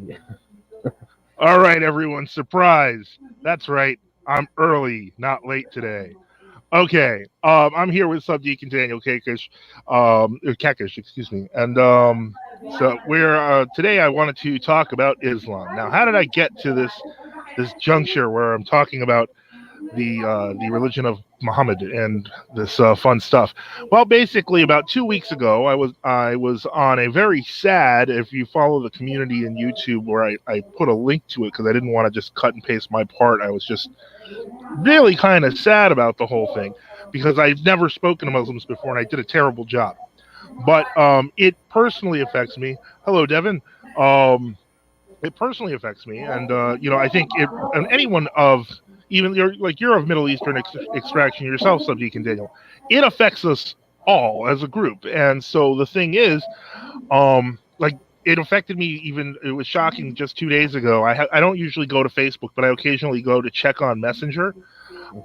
Yeah. All right, everyone, surprise. That's right. I'm early, not late today. Okay, I'm here with Sbdcn Daniel Kakish, excuse me, and so we're today. I wanted to talk about Islam. Now, how did I get to this juncture where I'm talking about the religion of Muhammad and this fun stuff? Well, basically, about 2 weeks ago, I was on a very sad. If you follow the community in YouTube, where I put a link to it because I didn't want to just cut and paste my part. I was just really kind of sad about the whole thing because I've never spoken to Muslims before and I did a terrible job. But it personally affects me. Hello, Devin. Um, it personally affects me, and I think it and anyone of even you're of Middle Eastern extraction yourself, Sbdcn Daniel. It affects us all as a group, and so the thing is, like it affected me. Even it was shocking. Just 2 days ago, I don't usually go to Facebook, but I occasionally go to check on Messenger,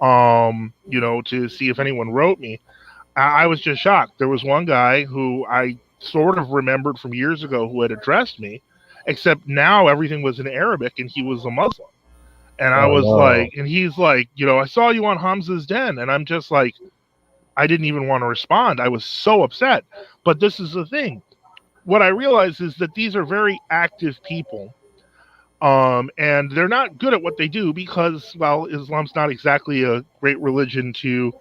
to see if anyone wrote me. I was just shocked. There was one guy who I sort of remembered from years ago who had addressed me, except now everything was in Arabic and he was a Muslim. And I Oh was like, no. and he's like, I saw you on Hamza's Den. And I'm just like, I didn't even want to respond. I was so upset. But this is the thing. What I realize is that these are very active people. And they're not good at what they do because, well, Islam's not exactly a great religion to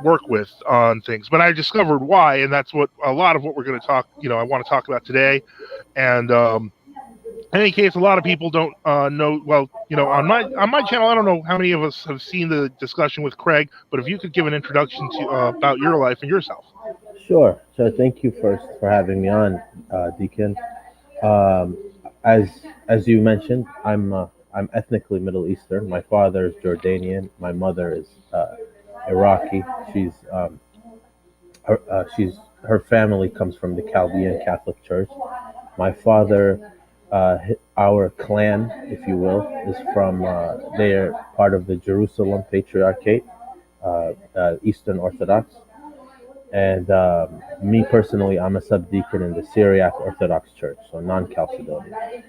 work with on things. But I discovered why, and that's what a lot of what we're going to talk. I want to talk about today. And in any case, a lot of people don't know. Well, on my channel, I don't know how many of us have seen the discussion with Craig. But if you could give an introduction to about your life and yourself. Sure. So thank you first for having me on, Deacon. Um, as as you mentioned, I'm ethnically Middle Eastern. My father is Jordanian. My mother is Iraqi. Her family comes from the Chaldean Catholic Church. My father, our clan, if you will, is from. They're part of the Jerusalem Patriarchate, Eastern Orthodox. And me personally, I'm a subdeacon in the Syriac Orthodox Church, so non-Chalcedonian.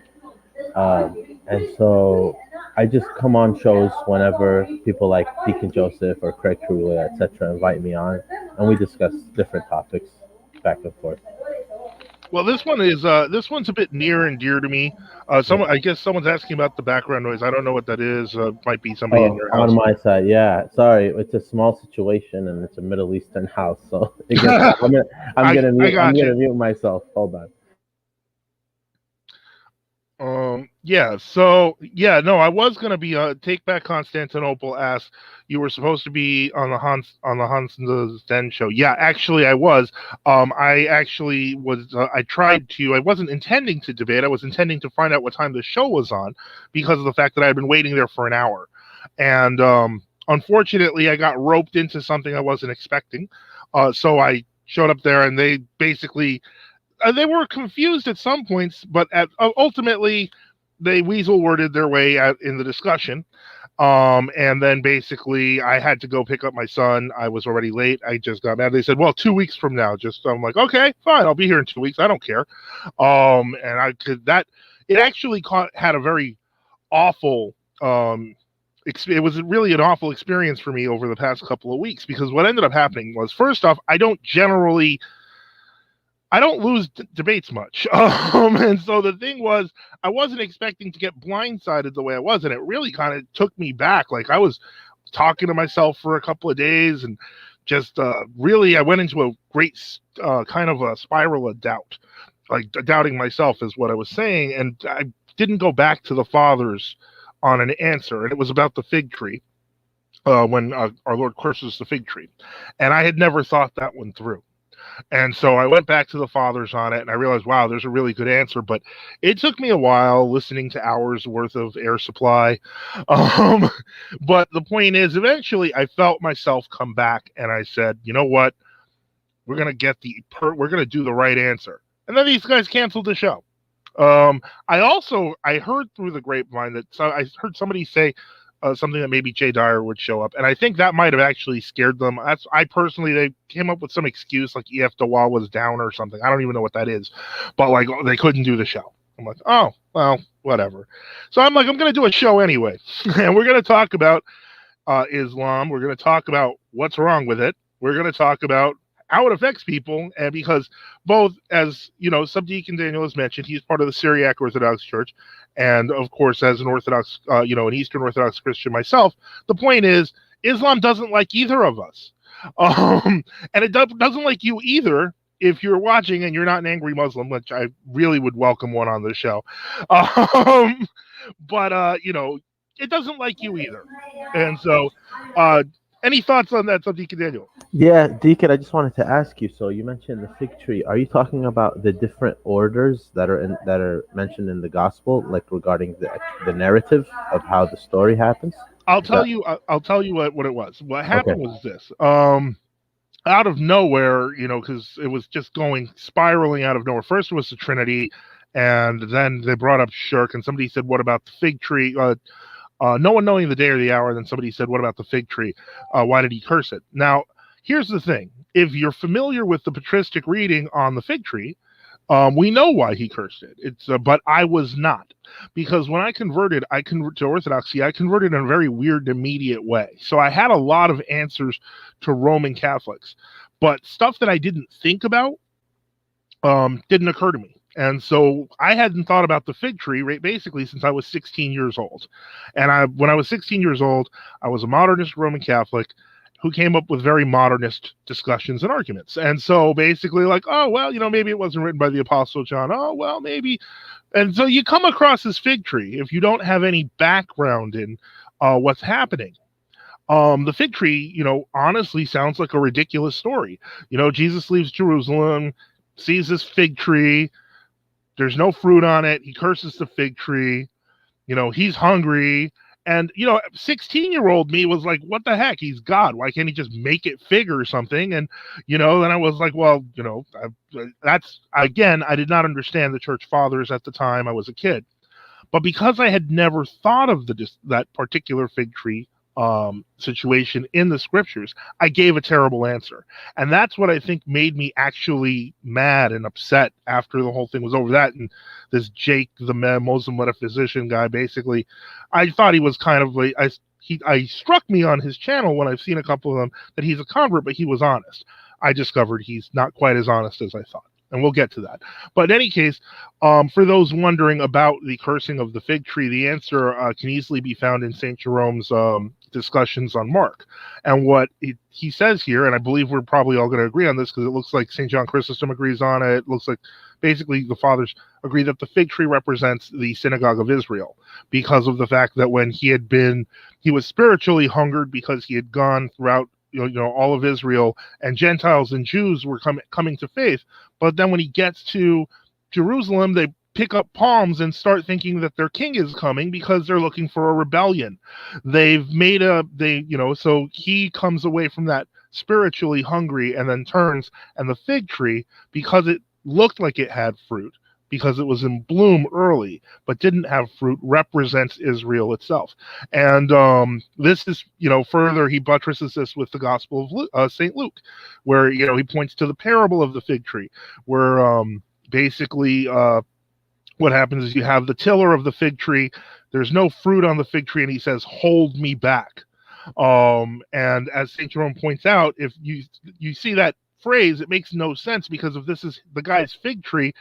And so I just come on shows whenever people like Deacon Joseph or Craig Trula, etc., invite me on, and we discuss different topics back and forth. Well, this one's a bit near and dear to me. Yeah. I guess someone's asking about the background noise. I don't know what that is. Might be somebody in Oh, your on house. my side, yeah. Sorry, it's a small situation and it's a Middle Eastern house, so it gets. I I'm got you. gonna mute myself. Hold on. Yeah, so yeah, no, I was gonna be Take Back Constantinople asked you were supposed to be on the Hans's Den show. Yeah, actually I was. I actually was I tried to. I wasn't intending to debate. I was intending to find out what time the show was on because of the fact that I had been waiting there for an hour. And unfortunately I got roped into something I wasn't expecting. So I showed up there and they were confused at some points, but ultimately they weasel worded their way out in the discussion. And then basically I had to go pick up my son. I was already late. I just got mad. They said, well, 2 weeks from now. I'm like, okay, fine. I'll be here in 2 weeks. I don't care. And I could that it actually had a very awful it was really an awful experience for me over the past couple of weeks because what ended up happening was, first off, I don't lose debates much. And so the thing was, I wasn't expecting to get blindsided the way I was. And it really kind of took me back. Like I was talking to myself for a couple of days and just really, I went into a great kind of a spiral of doubt, like doubting myself is what I was saying. And I didn't go back to the fathers on an answer. And it was about the fig tree when our Lord curses the fig tree. And I had never thought that one through. And so I went back to the fathers on it and I realized, wow, there's a really good answer. But it took me a while listening to hours worth of air supply. Um, but the point is, eventually I felt myself come back and I said, you know what? We're going to do the right answer. And then these guys canceled the show. I heard through the grapevine I heard somebody say something that maybe Jay Dyer would show up, and I think that might have actually scared them. They came up with some excuse like EF Dawah was down or something. I don't even know what that is, but like they couldn't do the show. I'm like, oh, well, whatever. So I'm like, I'm going to do a show anyway. And we're going to talk about Islam. We're going to talk about what's wrong with it. We're going to talk about how it affects people. And because both, as you know, Sbdcn Daniel has mentioned, he's part of the Syriac Orthodox Church. And of course, as an Orthodox, an Eastern Orthodox Christian myself, the point is Islam doesn't like either of us. And it doesn't like you either if you're watching and you're not an angry Muslim, which I really would welcome one on the show. But it doesn't like you either. And so, any thoughts on that, Sbdcn Daniel? Yeah, Deacon, I just wanted to ask you. So you mentioned the fig tree. Are you talking about the different orders that are mentioned in the gospel, like regarding the narrative of how the story happens? I'll tell you what it was. What Okay. happened was this. Out of nowhere, because it was just spiraling out of nowhere. First it was the Trinity, and then they brought up shirk, and somebody said, what about the fig tree? No one knowing the day or the hour. Then somebody said, what about the fig tree? Why did he curse it? Now, here's the thing. If you're familiar with the patristic reading on the fig tree, we know why he cursed it. But I was not, because when I converted to Orthodoxy. I converted in a very weird, immediate way. So I had a lot of answers to Roman Catholics, but stuff that I didn't think about didn't occur to me. And so I hadn't thought about the fig tree basically since I was 16 years old. And when I was 16 years old, I was a modernist Roman Catholic who came up with very modernist discussions and arguments. And so basically like, oh, well, maybe it wasn't written by the Apostle John. Oh, well, maybe. And so you come across this fig tree if you don't have any background in what's happening. The fig tree, honestly sounds like a ridiculous story. Jesus leaves Jerusalem, sees this fig tree. There's no fruit on it. He curses the fig tree. He's hungry. And, 16-year-old me was like, what the heck? He's God. Why can't he just make it fig or something? And, then I was like, well, that's, again, I did not understand the church fathers at the time. I was a kid. But because I had never thought of that particular fig tree situation in the scriptures, I gave a terrible answer. And that's what I think made me actually mad and upset after the whole thing was over. That and this Jake, the Muslim metaphysician guy, basically, I thought he was kind of like, I struck me on his channel when I've seen a couple of them that he's a convert, but he was honest. I discovered he's not quite as honest as I thought. And we'll get to that. But in any case, for those wondering about the cursing of the fig tree, the answer can easily be found in St. Jerome's discussions on Mark. And what he says here, and I believe we're probably all going to agree on this because it looks like St. John Chrysostom agrees on it. It looks like basically the fathers agree that the fig tree represents the synagogue of Israel because of the fact that when he was spiritually hungered because he had gone throughout all of Israel, and Gentiles and Jews were coming to faith. But then when he gets to Jerusalem, they pick up palms and start thinking that their king is coming because they're looking for a rebellion. So he comes away from that spiritually hungry and then turns, and the fig tree, because it looked like it had fruit, because it was in bloom early but didn't have fruit, represents Israel itself. And this is, further he buttresses this with the Gospel of St. Luke, where, he points to the parable of the fig tree, where basically what happens is you have the tiller of the fig tree, there's no fruit on the fig tree, and he says, hold me back. And as St. Jerome points out, if you see that phrase, it makes no sense, because if this is the guy's fig tree,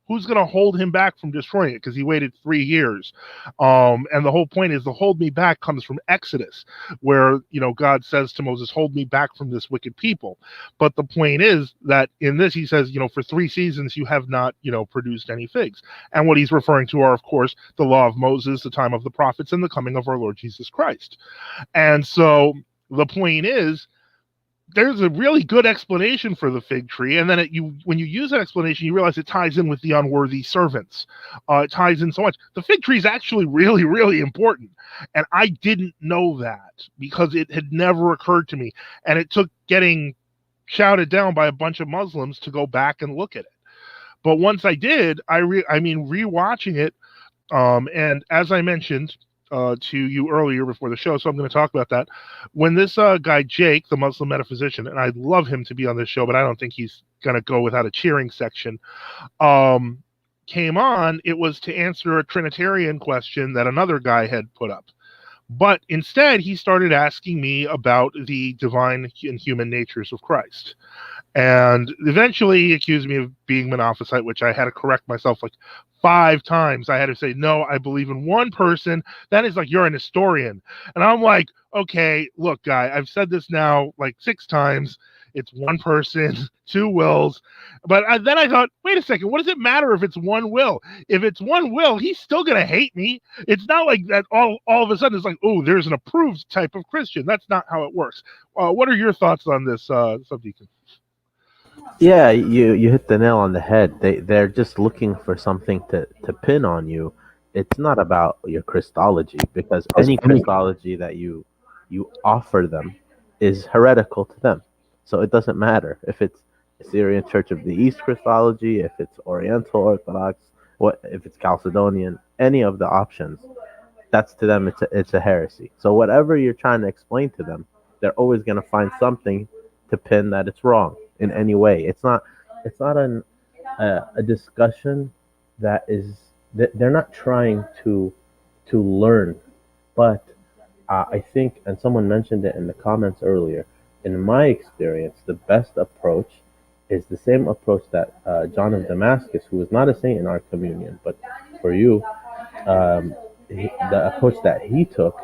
who's going to hold him back from destroying it? Because he waited 3 years. And the whole point is the hold me back comes from Exodus, where, God says to Moses, hold me back from this wicked people. But the point is that in this, he says, for 3 seasons, you have not, produced any figs. And what he's referring to are, of course, the law of Moses, the time of the prophets, and the coming of our Lord Jesus Christ. And so the point is, there's a really good explanation for the fig tree, and then when you use that explanation, you realize it ties in with the unworthy servants. It ties in so much. The fig tree is actually really, really important, and I didn't know that because it had never occurred to me, and it took getting shouted down by a bunch of Muslims to go back and look at it. But once I did, rewatching it, and as I mentioned to you earlier before the show, so I'm going to talk about that. When this guy Jake, the Muslim metaphysician, and I'd love him to be on this show, but I don't think he's going to go without a cheering section. came on, it was to answer a Trinitarian question that another guy had put up. But instead, he started asking me about the divine and human natures of Christ. And eventually he accused me of being Monophysite, which I had to correct myself like 5 times. I had to say, no, I believe in one person. That is like, you're an historian. And I'm like, okay, look, guy, I've said this now like 6 times. It's one person, 2 wills. But then I thought, wait a second, what does it matter if it's one will? If it's one will, he's still going to hate me. It's not like that all of a sudden it's like, oh, there's an approved type of Christian. That's not how it works. What are your thoughts on this, Sbdcn? Yeah, you hit the nail on the head. They're just looking for something to pin on you. It's not about your Christology, because any Christology that you offer them is heretical to them. So it doesn't matter if it's Syrian Church of the East Christology, if it's Oriental Orthodox, if it's Chalcedonian, any of the options. That's to them, it's a heresy. So whatever you're trying to explain to them, they're always going to find something to pin that it's wrong in any way. It's not a discussion that is, they're not trying to learn, but I think, and someone mentioned it in the comments earlier, in my experience, the best approach is the same approach that John of Damascus, who is not a saint in our communion, but for you, the approach that he took.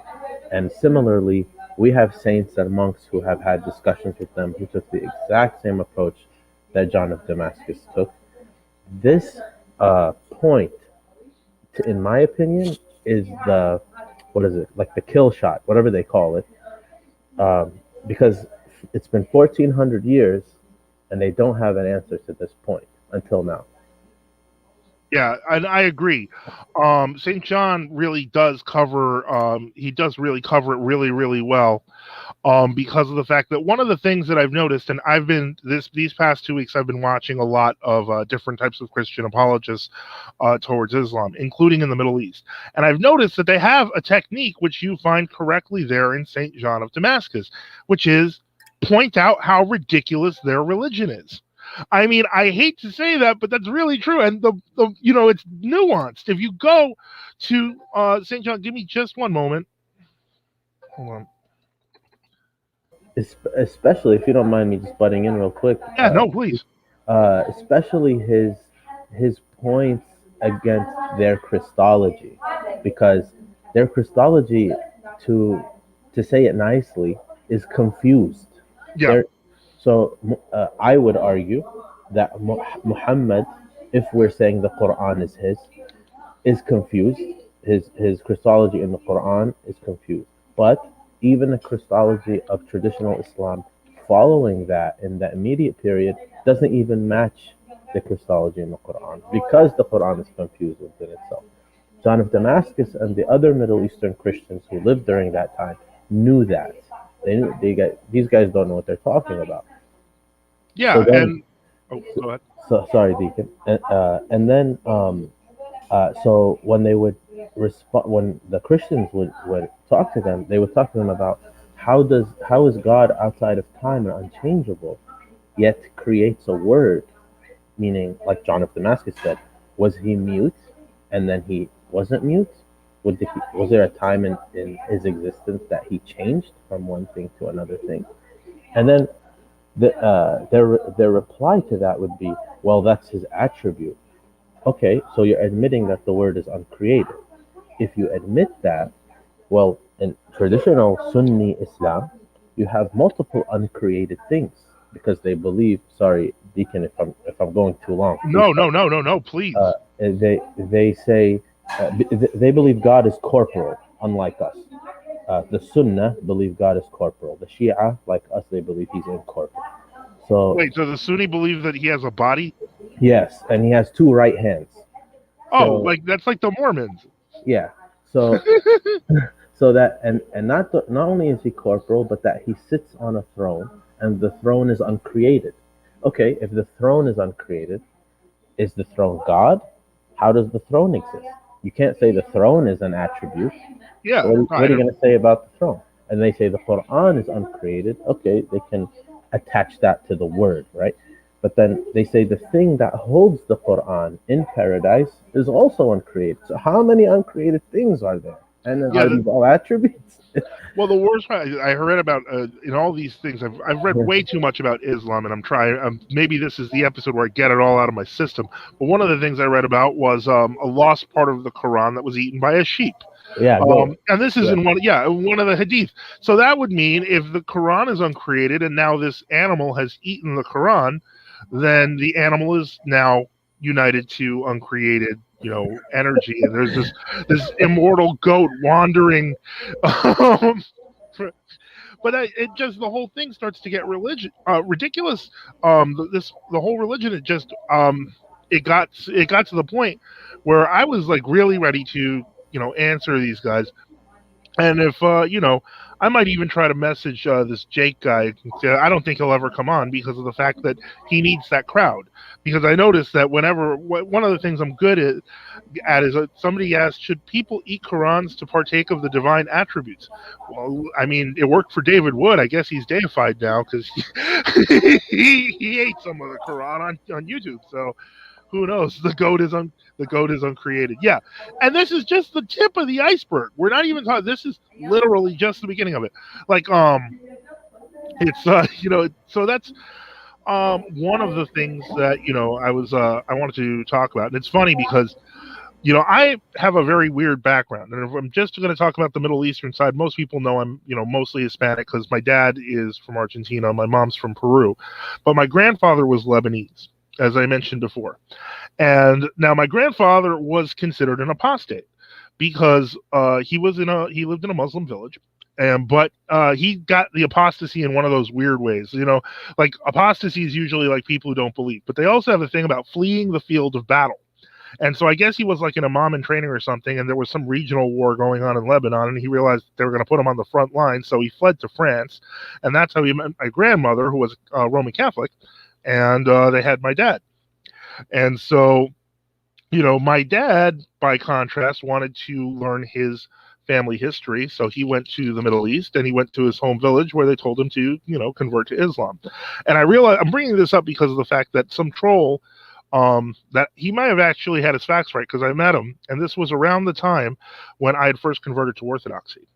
And similarly, we have saints and monks who have had discussions with them who took the exact same approach that John of Damascus took. This point, in my opinion, is the, what is it, like the kill shot, whatever they call it, because it's been 1400 years and they don't have an answer to this point until now. Yeah, and I agree. St. John really does cover. He does really cover it really, really well, because of the fact that one of the things that I've noticed, and I've been these past 2 weeks, I've been watching a lot of different types of Christian apologists towards Islam, including in the Middle East, and I've noticed that they have a technique which you find correctly there in St. John of Damascus, which is point out how ridiculous their religion is. I mean, I hate to say that, but that's really true. And the it's nuanced. If you go to St. John, give me just one moment. Hold on. Especially if you don't mind me just butting in real quick. Yeah, no, please. Especially his points against their Christology, because their Christology, to say it nicely, is confused. Yeah. So I would argue that Muhammad, if we're saying the Quran is confused. His Christology in the Quran is confused. But even the Christology of traditional Islam following that in the immediate period doesn't even match the Christology in the Quran, because the Quran is confused within itself. John of Damascus and the other Middle Eastern Christians who lived during that time knew that. These guys don't know what they're talking about. Yeah, so then, and go ahead. So sorry, Deacon. And then so when they would respond, when the Christians would talk to them, they would talk to them about how is God outside of time and unchangeable, yet creates a word, meaning, like John of Damascus said, was he mute and then he wasn't mute? Was there a time in his existence that he changed from one thing to another thing? And then their reply to that would be, well, that's his attribute. Okay, so you're admitting that the word is uncreated. If you admit that, well, in traditional Sunni Islam, you have multiple uncreated things, because they believe. Sorry, Deacon, if I'm going too long. No, please. They say they believe God is corporal, unlike us. The Sunnah believe God is corporal. The Shia, like us, they believe he's incorporeal. So wait, so the Sunni believe that he has a body? Yes, and he has 2 right hands. Like that's like the Mormons. Yeah. So so that and not only is he corporal, but that he sits on a throne, and the throne is uncreated. Okay, if the throne is uncreated, is the throne God? How does the throne exist? You can't say the throne is an attribute. Yeah. What are you going to say about the throne? And they say the Quran is uncreated. Okay, they can attach that to the word, right? But then they say the thing that holds the Quran in paradise is also uncreated. So how many uncreated things are there? And then are these all attributes? Well, the worst part I read about in all these things. I've read way too much about Islam, and I'm trying. Maybe this is the episode where I get it all out of my system. But one of the things I read about was a lost part of the Quran that was eaten by a sheep. Yeah, and this is in one of the hadith. So that would mean if the Quran is uncreated and now this animal has eaten the Quran, then the animal is now united to uncreated, energy, and there's this immortal goat wandering. But it just the whole thing starts to get ridiculous. The whole religion, it got to the point where I was like really ready to answer these guys. And if I might even try to message this Jake guy. I don't think he'll ever come on because of the fact that he needs that crowd. Because I noticed that one of the things I'm good at is somebody asked, should people eat Qurans to partake of the divine attributes? Well, I mean, it worked for David Wood. I guess he's deified now because he ate some of the Quran on YouTube. So who knows? The goat is uncreated. Yeah, and this is just the tip of the iceberg. We're not even talking. This is literally just the beginning of it. Like it's so that's one of the things that I wanted to talk about. And it's funny because I have a very weird background, and if I'm just going to talk about the Middle Eastern side, most people know I'm mostly Hispanic because my dad is from Argentina, my mom's from Peru, but my grandfather was Lebanese, as I mentioned before. And now my grandfather was considered an apostate because he lived in a Muslim village. But he got the apostasy in one of those weird ways. Like apostasy is usually like people who don't believe, but they also have a thing about fleeing the field of battle. And so I guess he was like an imam in training or something, and there was some regional war going on in Lebanon, and he realized they were going to put him on the front line, so he fled to France, and that's how he met my grandmother, who was Roman Catholic, and they had my dad. And so, my dad, by contrast, wanted to learn his family history. So he went to the Middle East and he went to his home village where they told him to, convert to Islam. And I realize I'm bringing this up because of the fact that some troll, that he might have actually had his facts right because I met him. And this was around the time when I had first converted to Orthodoxy.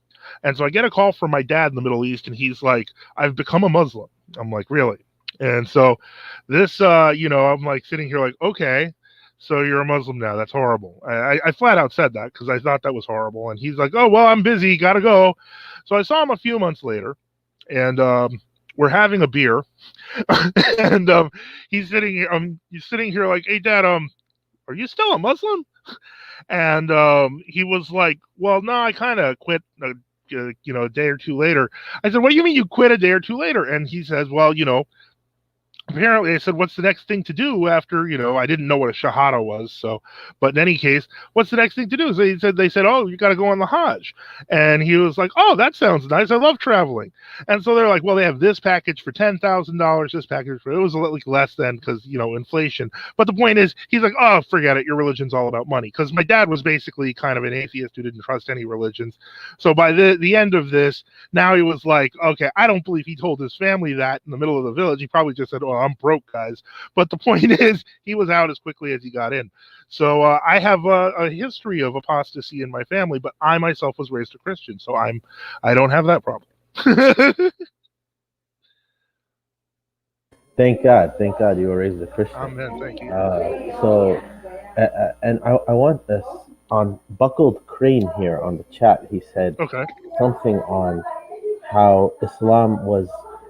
And so I get a call from my dad in the Middle East and he's like, I've become a Muslim. I'm like, really? And so this, I'm like sitting here like, okay, so you're a Muslim now. That's horrible. I flat out said that because I thought that was horrible. And he's like, oh, well, I'm busy. Got to go. So I saw him a few months later and we're having a beer. And he's sitting here like, hey, Dad, are you still a Muslim? And he was like, well, no, I kind of quit a day or two later. I said, what do you mean you quit a day or two later? And he says, well, apparently I said, what's the next thing to do after, I didn't know what a shahada was. So, but in any case, what's the next thing to do? So they said, oh, you got to go on the Hajj. And he was like, oh, that sounds nice. I love traveling. And so they're like, well, they have this package for $10,000, this package for, it was like less than because, inflation. But the point is, he's like, oh, forget it. Your religion's all about money. Because my dad was basically kind of an atheist who didn't trust any religions. So by the end of this, now he was like, okay, I don't believe he told his family that in the middle of the village. He probably just said, oh, I'm broke, guys. But the point is, he was out as quickly as he got in. So I have a history of apostasy in my family, but I myself was raised a Christian, so I don't have that problem. Thank God you were raised a Christian. Amen. Thank you. And I want this on Buckled Crane here on the chat. He said something on how Islam was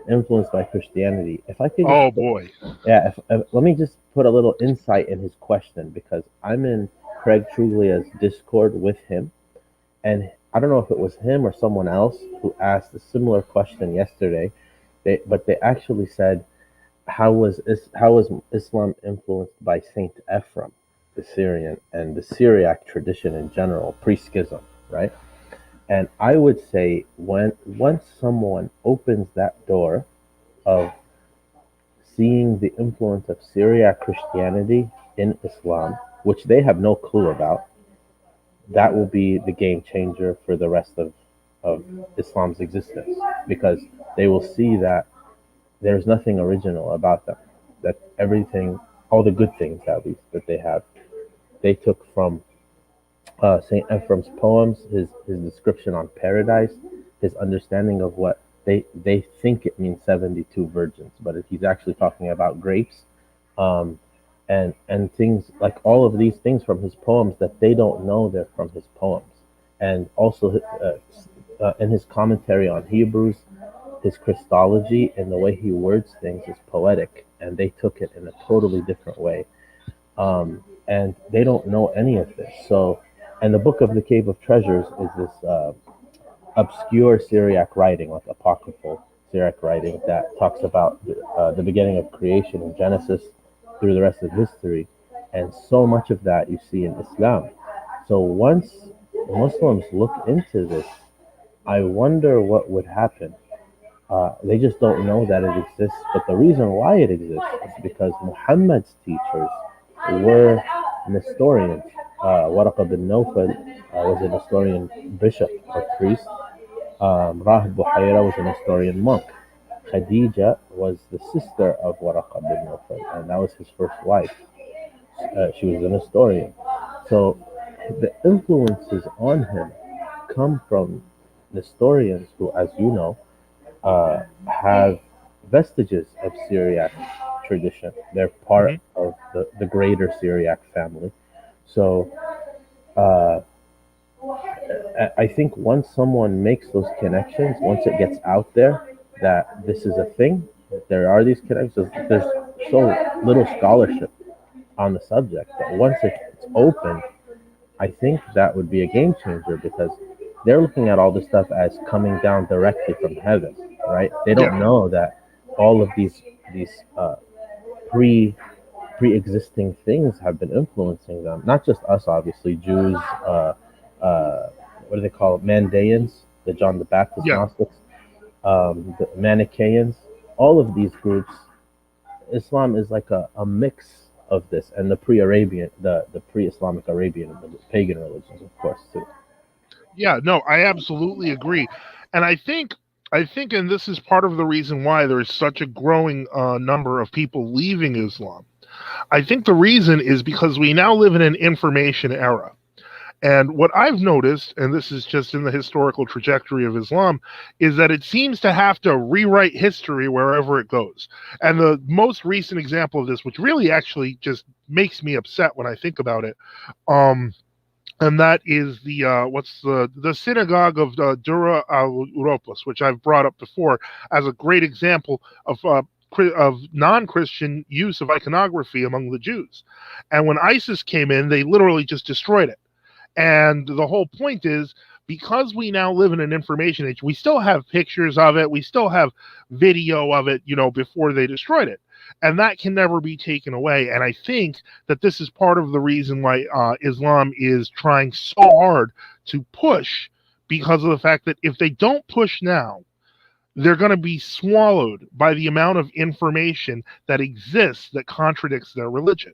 influenced by Christianity. If I could, let me just put a little insight in his question because I'm in Craig Truglia's Discord with him, and I don't know if it was him or someone else who asked a similar question yesterday. But they actually said, how was Islam influenced by Saint Ephraim, the Syrian, and the Syriac tradition in general, pre-schism, right? And I would say once someone opens that door of seeing the influence of Syriac Christianity in Islam, which they have no clue about, that will be the game changer for the rest of Islam's existence, because they will see that there's nothing original about them. that everything, all the good things at least that they have, they took from Saint Ephrem's poems, his description on paradise, his understanding of what they think it means 72 virgins, but he's actually talking about grapes, um, and things like all of these things from his poems that they don't know they're from his poems, and also in his commentary on Hebrews, his Christology and the way he words things is poetic, and they took it in a totally different way, and they don't know any of this. So, and the Book of the Cave of Treasures is this obscure Syriac writing, like apocryphal Syriac writing, that talks about the beginning of creation in Genesis through the rest of history, and so much of that you see in Islam. So once Muslims look into this, I wonder what would happen. They just don't know that it exists, but the reason why it exists is because Muhammad's teachers were Nestorians. Waraq bin Nawfal was a Nestorian bishop or priest. Rahib Buhaira was a Nestorian monk. Khadija was the sister of Waraq bin Nawfal, and that was his first wife. She was a Nestorian. So the influences on him come from Nestorians who, as you know, have vestiges of Syriac tradition. They're part of the greater Syriac family. So uh, I think once someone makes those connections, once it gets out there that this is a thing, that there are these connections, there's so little scholarship on the subject that once it's open, I think that would be a game changer because they're looking at all this stuff as coming down directly from heaven, right? They don't know that all of these pre pre-existing things have been influencing them. Not just us, obviously, Jews. What do they call it? Mandaeans, the John the Baptist Gnostics, the Manichaeans. All of these groups, Islam is like a mix of this, and the pre-Arabian, the pre-Islamic Arabian, the pagan religions, of course, too. Yeah, no, I absolutely agree. And I think, and this is part of the reason why there is such a growing number of people leaving Islam. I think the reason is because we now live in an information era. And what I've noticed, and this is just in the historical trajectory of Islam, is that it seems to have to rewrite history wherever it goes. And the most recent example of this, which really actually just makes me upset when I think about it, and that is the synagogue of Dura al Europos, which I've brought up before as a great example of non-Christian use of iconography among the Jews. And when ISIS came in, they literally just destroyed it. And the whole point is, because we now live in an information age, we still have pictures of it, we still have video of it, before they destroyed it. And that can never be taken away. And I think that this is part of the reason why Islam is trying so hard to push, because of the fact that if they don't push now, they're going to be swallowed by the amount of information that exists that contradicts their religion.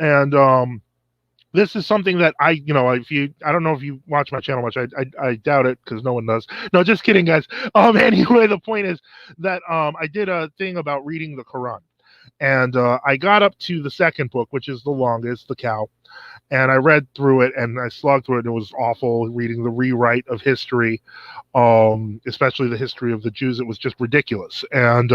And this is something that I don't know if you watch my channel much. I doubt it because no one does. No, just kidding, guys. Anyway, the point is that I did a thing about reading the Quran, and I got up to the second book, which is the longest, the cow, and I read through it and I slogged through it. And it was awful reading the rewrite of history, especially the history of the Jews. It was just ridiculous. And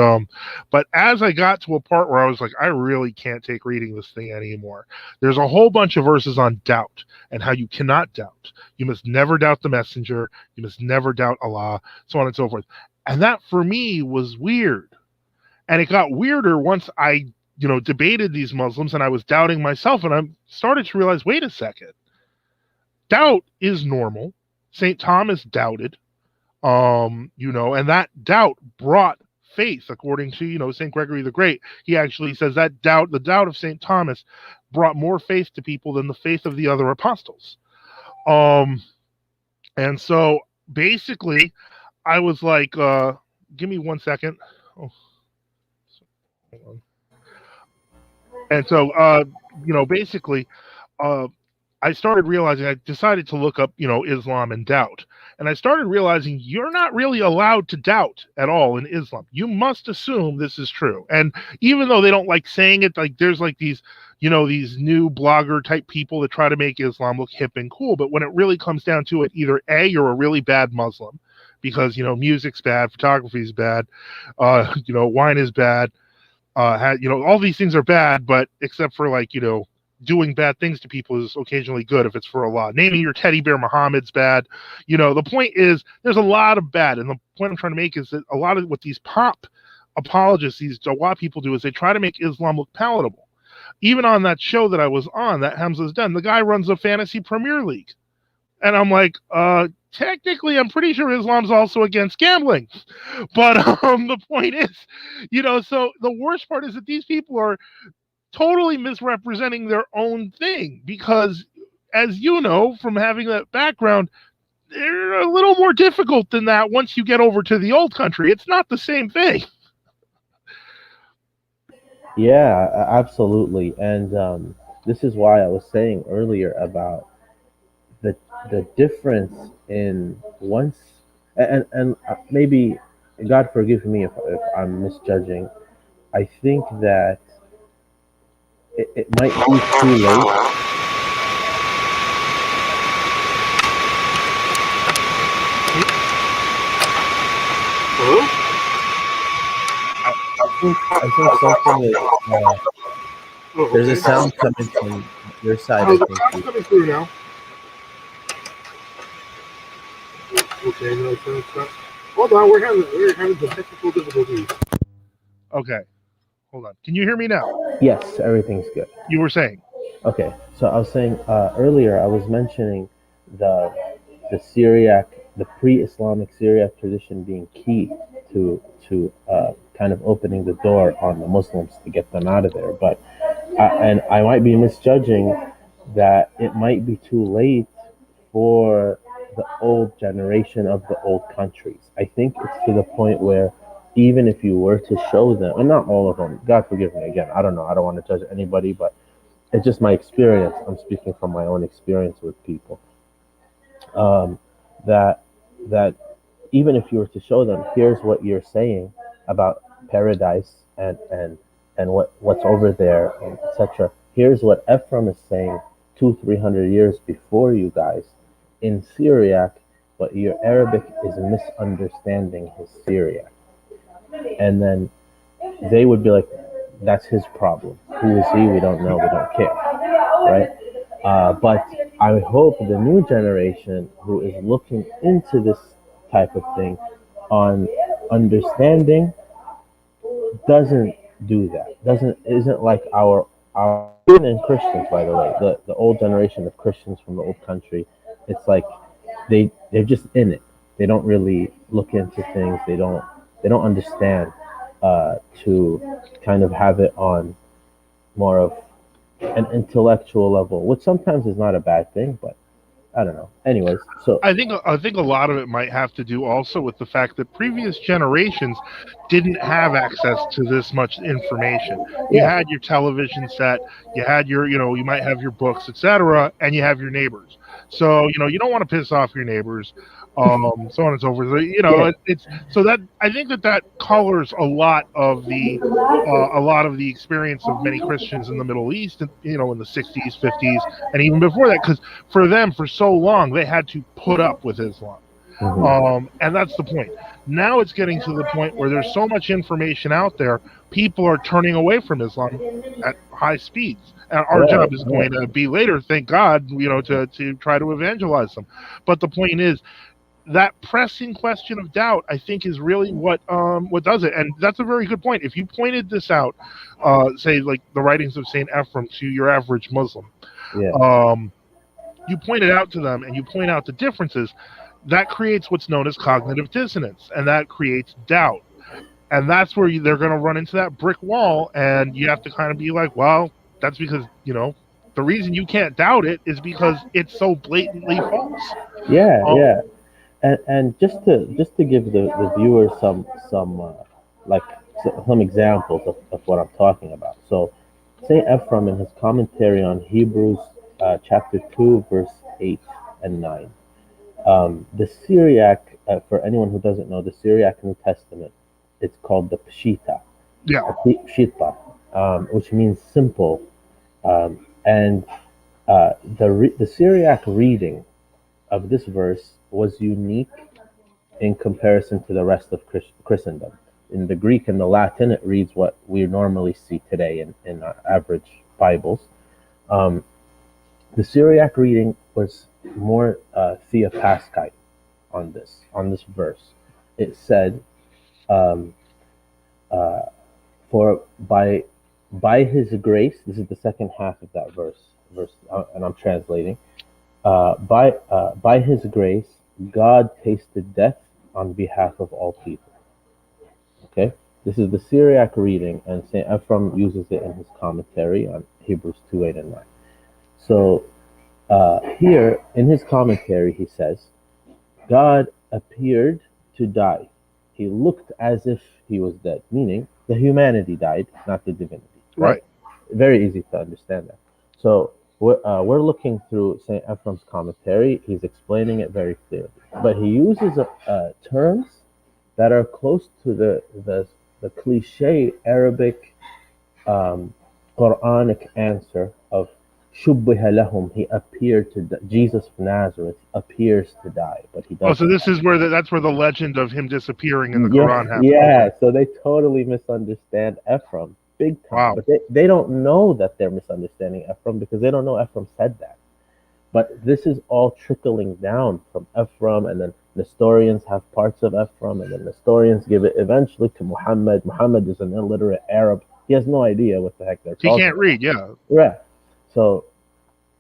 but as I got to a part where I was like, I really can't take reading this thing anymore. There's a whole bunch of verses on doubt and how you cannot doubt. You must never doubt the messenger. You must never doubt Allah, so on and so forth. And that for me was weird. And it got weirder once I debated these Muslims and I was doubting myself, and I started to realize, wait a second, doubt is normal. St. Thomas doubted, and that doubt brought faith, according to, St. Gregory the Great. He actually says that the doubt of St. Thomas brought more faith to people than the faith of the other apostles. And so basically I was like, give me 1 second. Oh, hold on. And so, basically, I started realizing, I decided to look up, Islam and doubt. And I started realizing you're not really allowed to doubt at all in Islam. You must assume this is true. And even though they don't like saying it, like there's like these, these new blogger type people that try to make Islam look hip and cool. But when it really comes down to it, either A, you're a really bad Muslim because, music's bad, photography's bad, wine is bad, all these things are bad, but except for like, doing bad things to people is occasionally good if it's for Allah. Naming your teddy bear Muhammad's bad. The point is there's a lot of bad. And the point I'm trying to make is that a lot of what these pop apologists, these Dawah people do is they try to make Islam look palatable. Even on that show that I was on, that Hamza's done, the guy runs a fantasy Premier League. And I'm like, technically, I'm pretty sure Islam's also against gambling. But the point is, so the worst part is that these people are totally misrepresenting their own thing because, as you know, from having that background, they're a little more difficult than that once you get over to the old country. It's not the same thing. Yeah, absolutely. And this is why I was saying earlier about the difference in once, and maybe, God forgive me if I'm misjudging. I think that it might be too late. I think something is. There's a sound coming from your side. I think. Sound's coming through now. Okay, no, it's not. Hold on, we're having some technical difficulties. Okay, hold on. Can you hear me now? Yes, everything's good. You were saying. Okay, so I was saying earlier. I was mentioning the Syriac, the pre-Islamic Syriac tradition being key to kind of opening the door on the Muslims to get them out of there. But and I might be misjudging that it might be too late for the old generation of the old countries. I think it's to the point where even if you were to show them, and not all of them, God forgive me again, I don't know, I don't want to judge anybody, but it's just my experience. I'm speaking from my own experience with people. That even if you were to show them, here's what you're saying about paradise and what's over there, etc. Here's what Ephraim is saying 200-300 years before you guys in Syriac, but your Arabic is misunderstanding his Syriac. And then they would be like, that's his problem. Who is he? We don't know. We don't care. Right? But I hope the new generation who is looking into this type of thing on understanding doesn't do that. Isn't like our and Christians, by the way, the old generation of Christians from the old country. It's like they're just in it. They don't really look into things. They don't understand to kind of have it on more of an intellectual level, which sometimes is not a bad thing, but I don't know. Anyways, so I think a lot of it might have to do also with the fact that previous generations didn't have access to this much information. You had your television set, you had your, you might have your books, etc., and you have your neighbors. So, you don't want to piss off your neighbors, so on and so forth. It's so that I think that colors a lot of the experience of many Christians in the Middle East, in the 60s, 50s, and even before that, because for them, for so long, they had to put up with Islam. And that's the point. Now it's getting to the point where there's so much information out there, people are turning away from Islam at high speeds. And our job is going to be later, thank God, to try to evangelize them. But the point is, that pressing question of doubt, I think, is really what does it. And that's a very good point. If you pointed this out, say like the writings of Saint Ephraim to your average Muslim, you point it out to them and you point out the differences, that creates what's known as cognitive dissonance, and that creates doubt. And that's where they're going to run into that brick wall, and you have to kind of be like, well, that's because, the reason you can't doubt it is because it's so blatantly false. Yeah. And just to give the viewers some examples of what I'm talking about. So, Saint Ephraim in his commentary on Hebrews chapter 2 verse 8 and 9, The Syriac, for anyone who doesn't know, the Syriac New Testament, it's called the Pshita, Yeah. Pshita, which means simple. And the Syriac reading of this verse was unique in comparison to the rest of Christendom. In the Greek and the Latin, it reads what we normally see today in average Bibles. Um, the Syriac reading was more theopaskite on this verse. It said, um, uh, "For by His grace." This is the second half of that verse, and I'm translating. By His grace, God tasted death on behalf of all people. Okay, this is the Syriac reading, and Saint Ephraim uses it in his commentary on Hebrews 2:8 and 9. So here in his commentary, he says, God appeared to die. He looked as if he was dead, meaning the humanity died, not the divinity. Right? Very easy to understand that. So we're looking through St. Ephraim's commentary. He's explaining it very clearly. But he uses terms that are close to the cliche Arabic Quranic answer of Shubbiha lahum, he appeared to Jesus of Nazareth appears to die, but he doesn't. Oh, so this is where that's where the legend of him disappearing in the Quran happens. Yeah, okay. So they totally misunderstand Ephraim big time. Wow. But they don't know that they're misunderstanding Ephraim because they don't know Ephraim said that. But this is all trickling down from Ephraim, and then Nestorians have parts of Ephraim, and then Nestorians give it eventually to Muhammad. Muhammad is an illiterate Arab. He has no idea what the heck they're talking about. He can't read, yeah. Right. So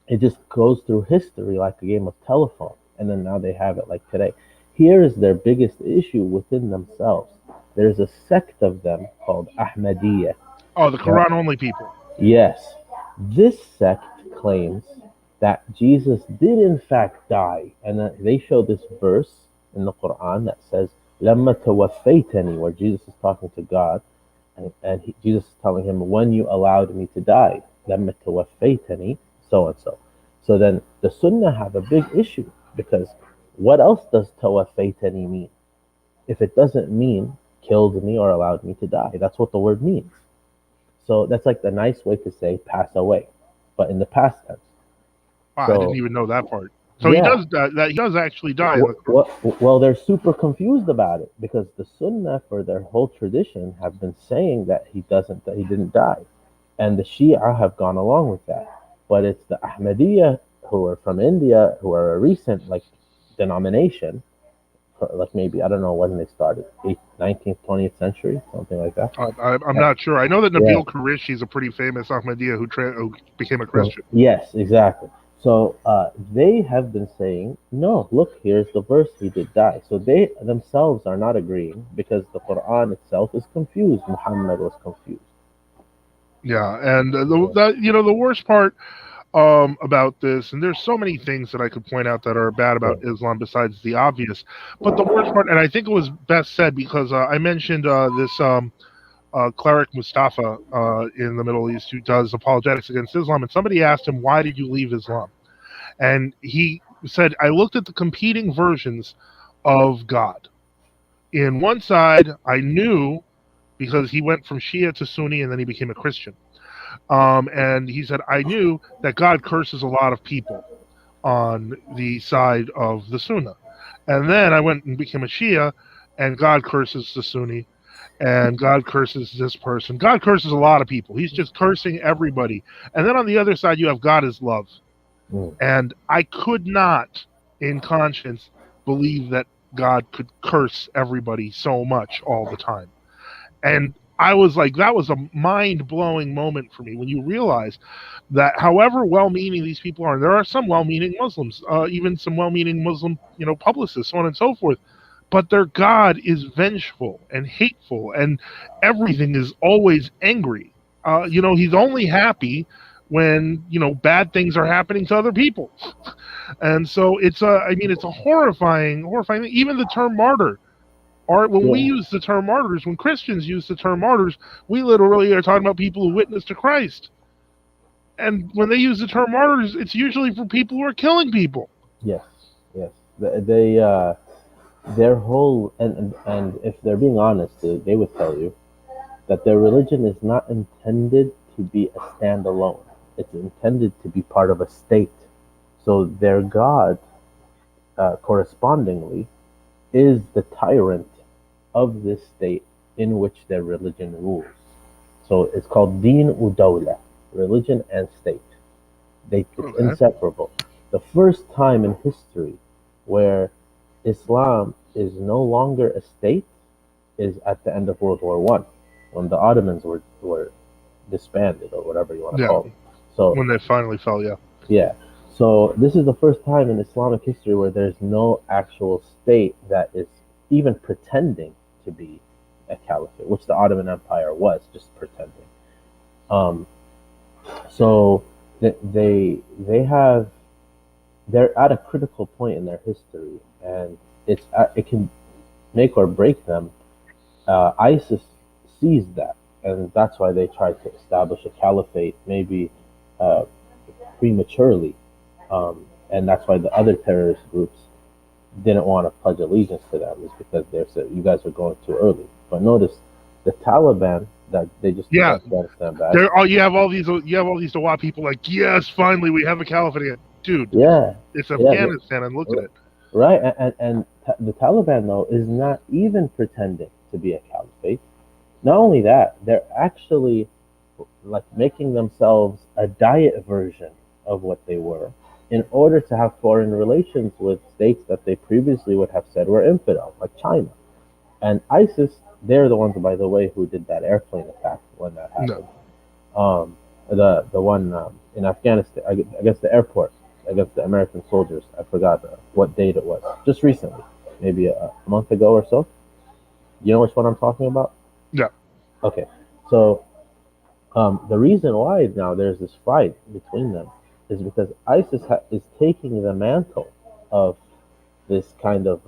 it just goes through history like a game of telephone, and then now they have it like today. Here is their biggest issue within themselves. There's a sect of them called Ahmadiyya. Oh, the Quran-only people. Yes. This sect claims that Jesus did in fact die, and that they show this verse in the Quran that says, "Lamma tawaffaytani," where Jesus is talking to God, and Jesus is telling him, "When you allowed me to die, lamma tawaffaytani," so and so. So then the Sunnah have a big issue, because what else does tawaffaytani mean? If it doesn't mean killed me or allowed me to die, that's what the word means. So that's like the nice way to say pass away, but in the past tense. Wow, so, I didn't even know that part. So yeah. He does actually die. Well, they're super confused about it, because the Sunnah for their whole tradition have been saying that he didn't die, and the Shia have gone along with that. But it's the Ahmadiyya, who are from India, who are a recent denomination, like maybe, I don't know when they started, 19th, 20th century, something like that. I'm not sure. I know that Nabil Qureshi is a pretty famous Ahmadiyya who became a Christian. Yes, exactly. So they have been saying, no, look, here's the verse, he did die. So they themselves are not agreeing, because the Quran itself is confused. Muhammad was confused. Yeah, and the worst part about this, and there's so many things that I could point out that are bad about Islam besides the obvious, but the worst part, and I think it was best said, because I mentioned this cleric Mustafa in the Middle East, who does apologetics against Islam, and somebody asked him, why did you leave Islam? And he said, I looked at the competing versions of God. In one side, I knew, because he went from Shia to Sunni and then he became a Christian. And he said, I knew that God curses a lot of people on the side of the Sunnah. And then I went and became a Shia, and God curses the Sunni, and God curses this person. God curses a lot of people. He's just cursing everybody. And then on the other side, you have God is love. And I could not, in conscience, believe that God could curse everybody so much all the time. And I was like, that was a mind-blowing moment for me, when you realize that however well-meaning these people are, and there are some well-meaning Muslims, even some well-meaning Muslim, publicists, so on and so forth, but their God is vengeful and hateful, and everything is always angry. He's only happy when, bad things are happening to other people. And so it's a horrifying thing. Even the term martyr. When we use the term martyrs, when Christians use the term martyrs, we literally are talking about people who witness to Christ. And when they use the term martyrs, it's usually for people who are killing people. Yes, yes. They their whole and if they're being honest, they would tell you that their religion is not intended to be a standalone. It's intended to be part of a state. So their God, correspondingly, is the tyrant of this state in which their religion rules. So it's called Deen u Dawla, religion and state. It's Okay. inseparable. The first time in history where Islam is no longer a state is at the end of World War One, when the Ottomans were disbanded or whatever you want to Yeah. call it. So When they finally fell, yeah. yeah, so this is the first time in Islamic history where there's no actual state that is even pretending to be a caliphate, which the Ottoman Empire was just pretending. Um, so they have they're at a critical point in their history, and it can make or break them. ISIS sees that, and that's why they tried to establish a caliphate, maybe uh, prematurely, and that's why the other terrorist groups didn't want to pledge allegiance to them, is because they said you guys are going too early. But notice the Taliban that they just took Yeah. Afghanistan back. There, you have all these Dawah people like, yes, finally we have a caliphate again. Dude, Yeah, it's yeah, Afghanistan, and look at it. right. The Taliban though is not even pretending to be a caliphate. Not only that, they're actually like making themselves a diet version of what they were in order to have foreign relations with states that they previously would have said were infidel, like China. And ISIS, they're the ones, by the way, who did that airplane attack when that happened. No. The one in Afghanistan, I guess the airport against the American soldiers. I forgot what date it was. Just recently, maybe a month ago or so. You know which one I'm talking about? Yeah. Okay, so the reason why now there's this fight between them is because ISIS is taking the mantle of this kind of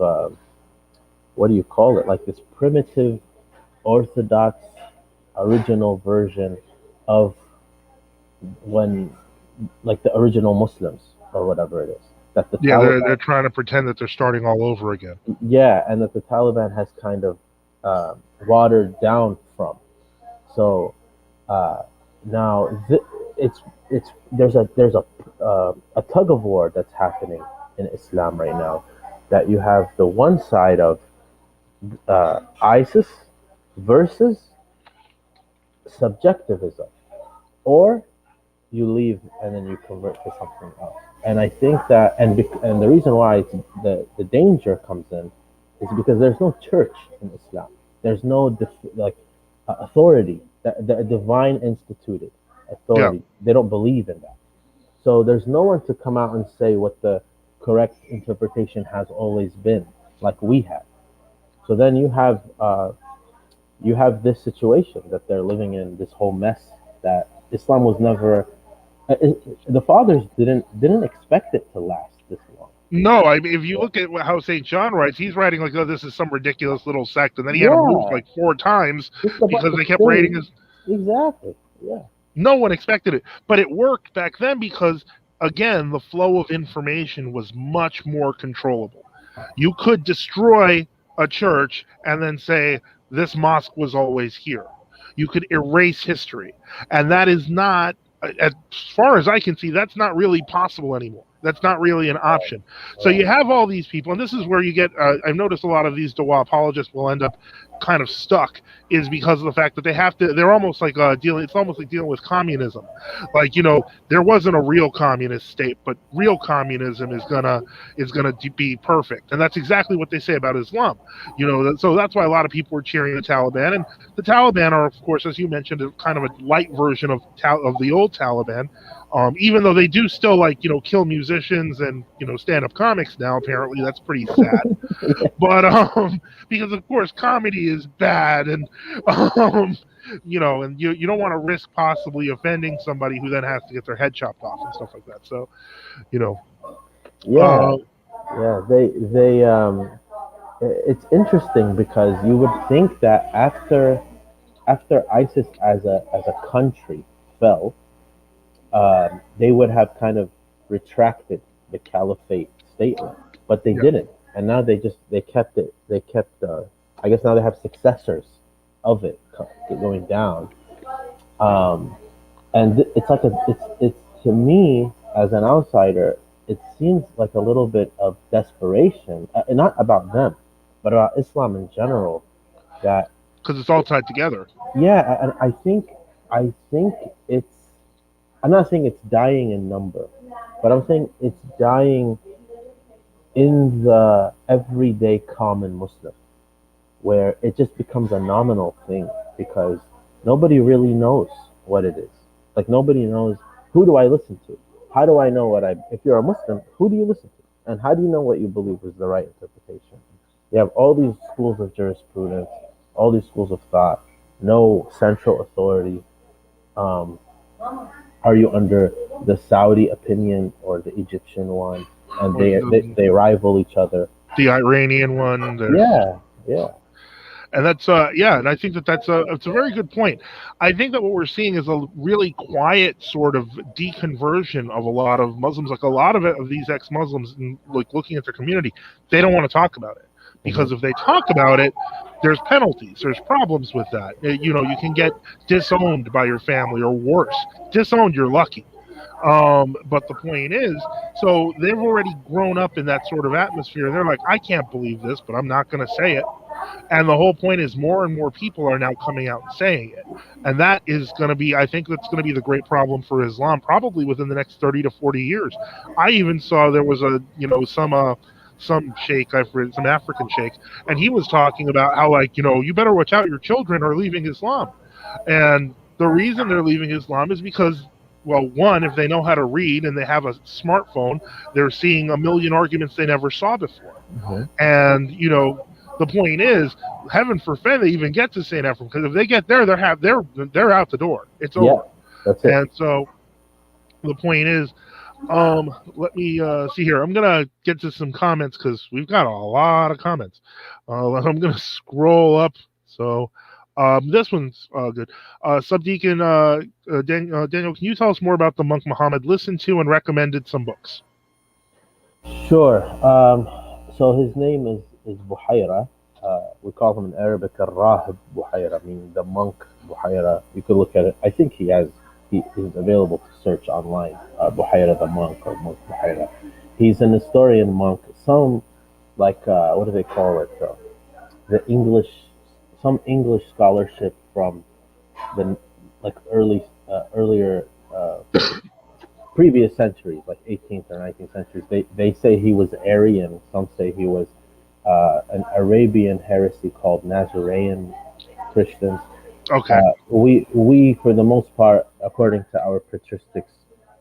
what do you call it? Like this primitive, orthodox, original version of when, like the original Muslims or whatever it is. That the Yeah, they're Taliban, trying to pretend that they're starting all over again. yeah, and that the Taliban has kind of watered down from. So now it's there's a tug of war that's happening in Islam right now. That you have the one side of ISIS versus subjectivism, or you leave and then you convert to something else. And I think that, and the reason why the danger comes in is because there's no church in Islam. There's no authority, the divine instituted Yeah. authority. They don't believe in that. So there's no one to come out and say what the correct interpretation has always been, like we have. So then you have this situation that they're living in, this whole mess that Islam was never. The fathers didn't expect it to last this long. No, I mean, if you look at how St. John writes, he's writing like, oh, this is some ridiculous little sect, and then he had to move Yeah, like 4 times just a bunch because of they kept raiding things. his. Exactly. Yeah. No one expected it, but it worked back then because, again, the flow of information was much more controllable. You could destroy a church and then say, this mosque was always here. You could erase history. And that is not, as far as I can see, that's not really possible anymore. That's not really an option. So Right. you have all these people, and this is where you get, I've noticed a lot of these Dawah apologists will end up kind of stuck, is because of the fact that they're almost like it's almost like dealing with communism. Like, there wasn't a real communist state, but real communism is gonna be perfect. And that's exactly what they say about Islam. So that's why a lot of people were cheering the Taliban. And the Taliban are, of course, as you mentioned, kind of a light version of the old Taliban. Even though they do still kill musicians and stand up comics now, apparently that's pretty sad. But because of course comedy is bad, and um, and you don't want to risk possibly offending somebody who then has to get their head chopped off and stuff like that. So you know, Yeah. uh, Yeah. It's interesting because you would think that after ISIS as a country fell, they would have kind of retracted the caliphate statement. but they Yeah. didn't, and now they kept it. They kept. I guess now they have successors of it going down. Um, and it's like it's to me as an outsider, it seems like a little bit of desperation, and not about them, but about Islam in general. That Because it's all tied together. yeah, and I think it's. I'm not saying it's dying in number, but I'm saying it's dying in the everyday common Muslim, where it just becomes a nominal thing because nobody really knows what it is. Like nobody knows, who do I listen to? How do I know what I? If you're a Muslim, who do you listen to? And how do you know what you believe is the right interpretation? You have all these schools of jurisprudence, all these schools of thought, no central authority. Um, are you under the Saudi opinion or the Egyptian one? And Or they rival each other. the Iranian one. Yeah, yeah. And that's and I think that it's a very good point. I think that what we're seeing is a really quiet sort of deconversion of a lot of Muslims. Like a lot of these ex-Muslims, like looking at their community, they don't want to talk about it because if they talk about it, there's penalties, there's problems with that. You can get disowned by your family, or worse, disowned. You're lucky. But the point is, so they've already grown up in that sort of atmosphere. They're like, I can't believe this, but I'm not going to say it. And the whole point is more and more people are now coming out and saying it. And that is going to be, I think that's going to be the great problem for Islam, probably within the next 30 to 40 years. I even saw there was some sheikh, I've read, some African sheikh, and he was talking about how, like, you better watch out, your children are leaving Islam. And the reason they're leaving Islam is because, well, one, if they know how to read and they have a smartphone, they're seeing a million arguments they never saw before. Mm-hmm. And, the point is, heaven forbid they even get to St. Ephrem, because if they get there, they're out the door. It's over. Yeah, that's it. And so the point is, let me see here. I'm gonna get to some comments because we've got a lot of comments. I'm gonna scroll up. So this one's good. Sbdcn Daniel, can you tell us more about the monk Muhammad listened to and recommended some books? Sure. So his name is Buhaira. We call him in Arabic Rahib Buhaira, meaning the monk Buhaira. You could look at it. I think he's available to search online. Buhaira the monk, or monk Buhaira. He's an historian monk. Some like what do they call it? The English, some English scholarship from the like earlier previous centuries, like 18th or 19th centuries. They say he was Arian. Some say he was an Arabian heresy called Nazarene Christians. Okay. We for the most part, according to our patristics,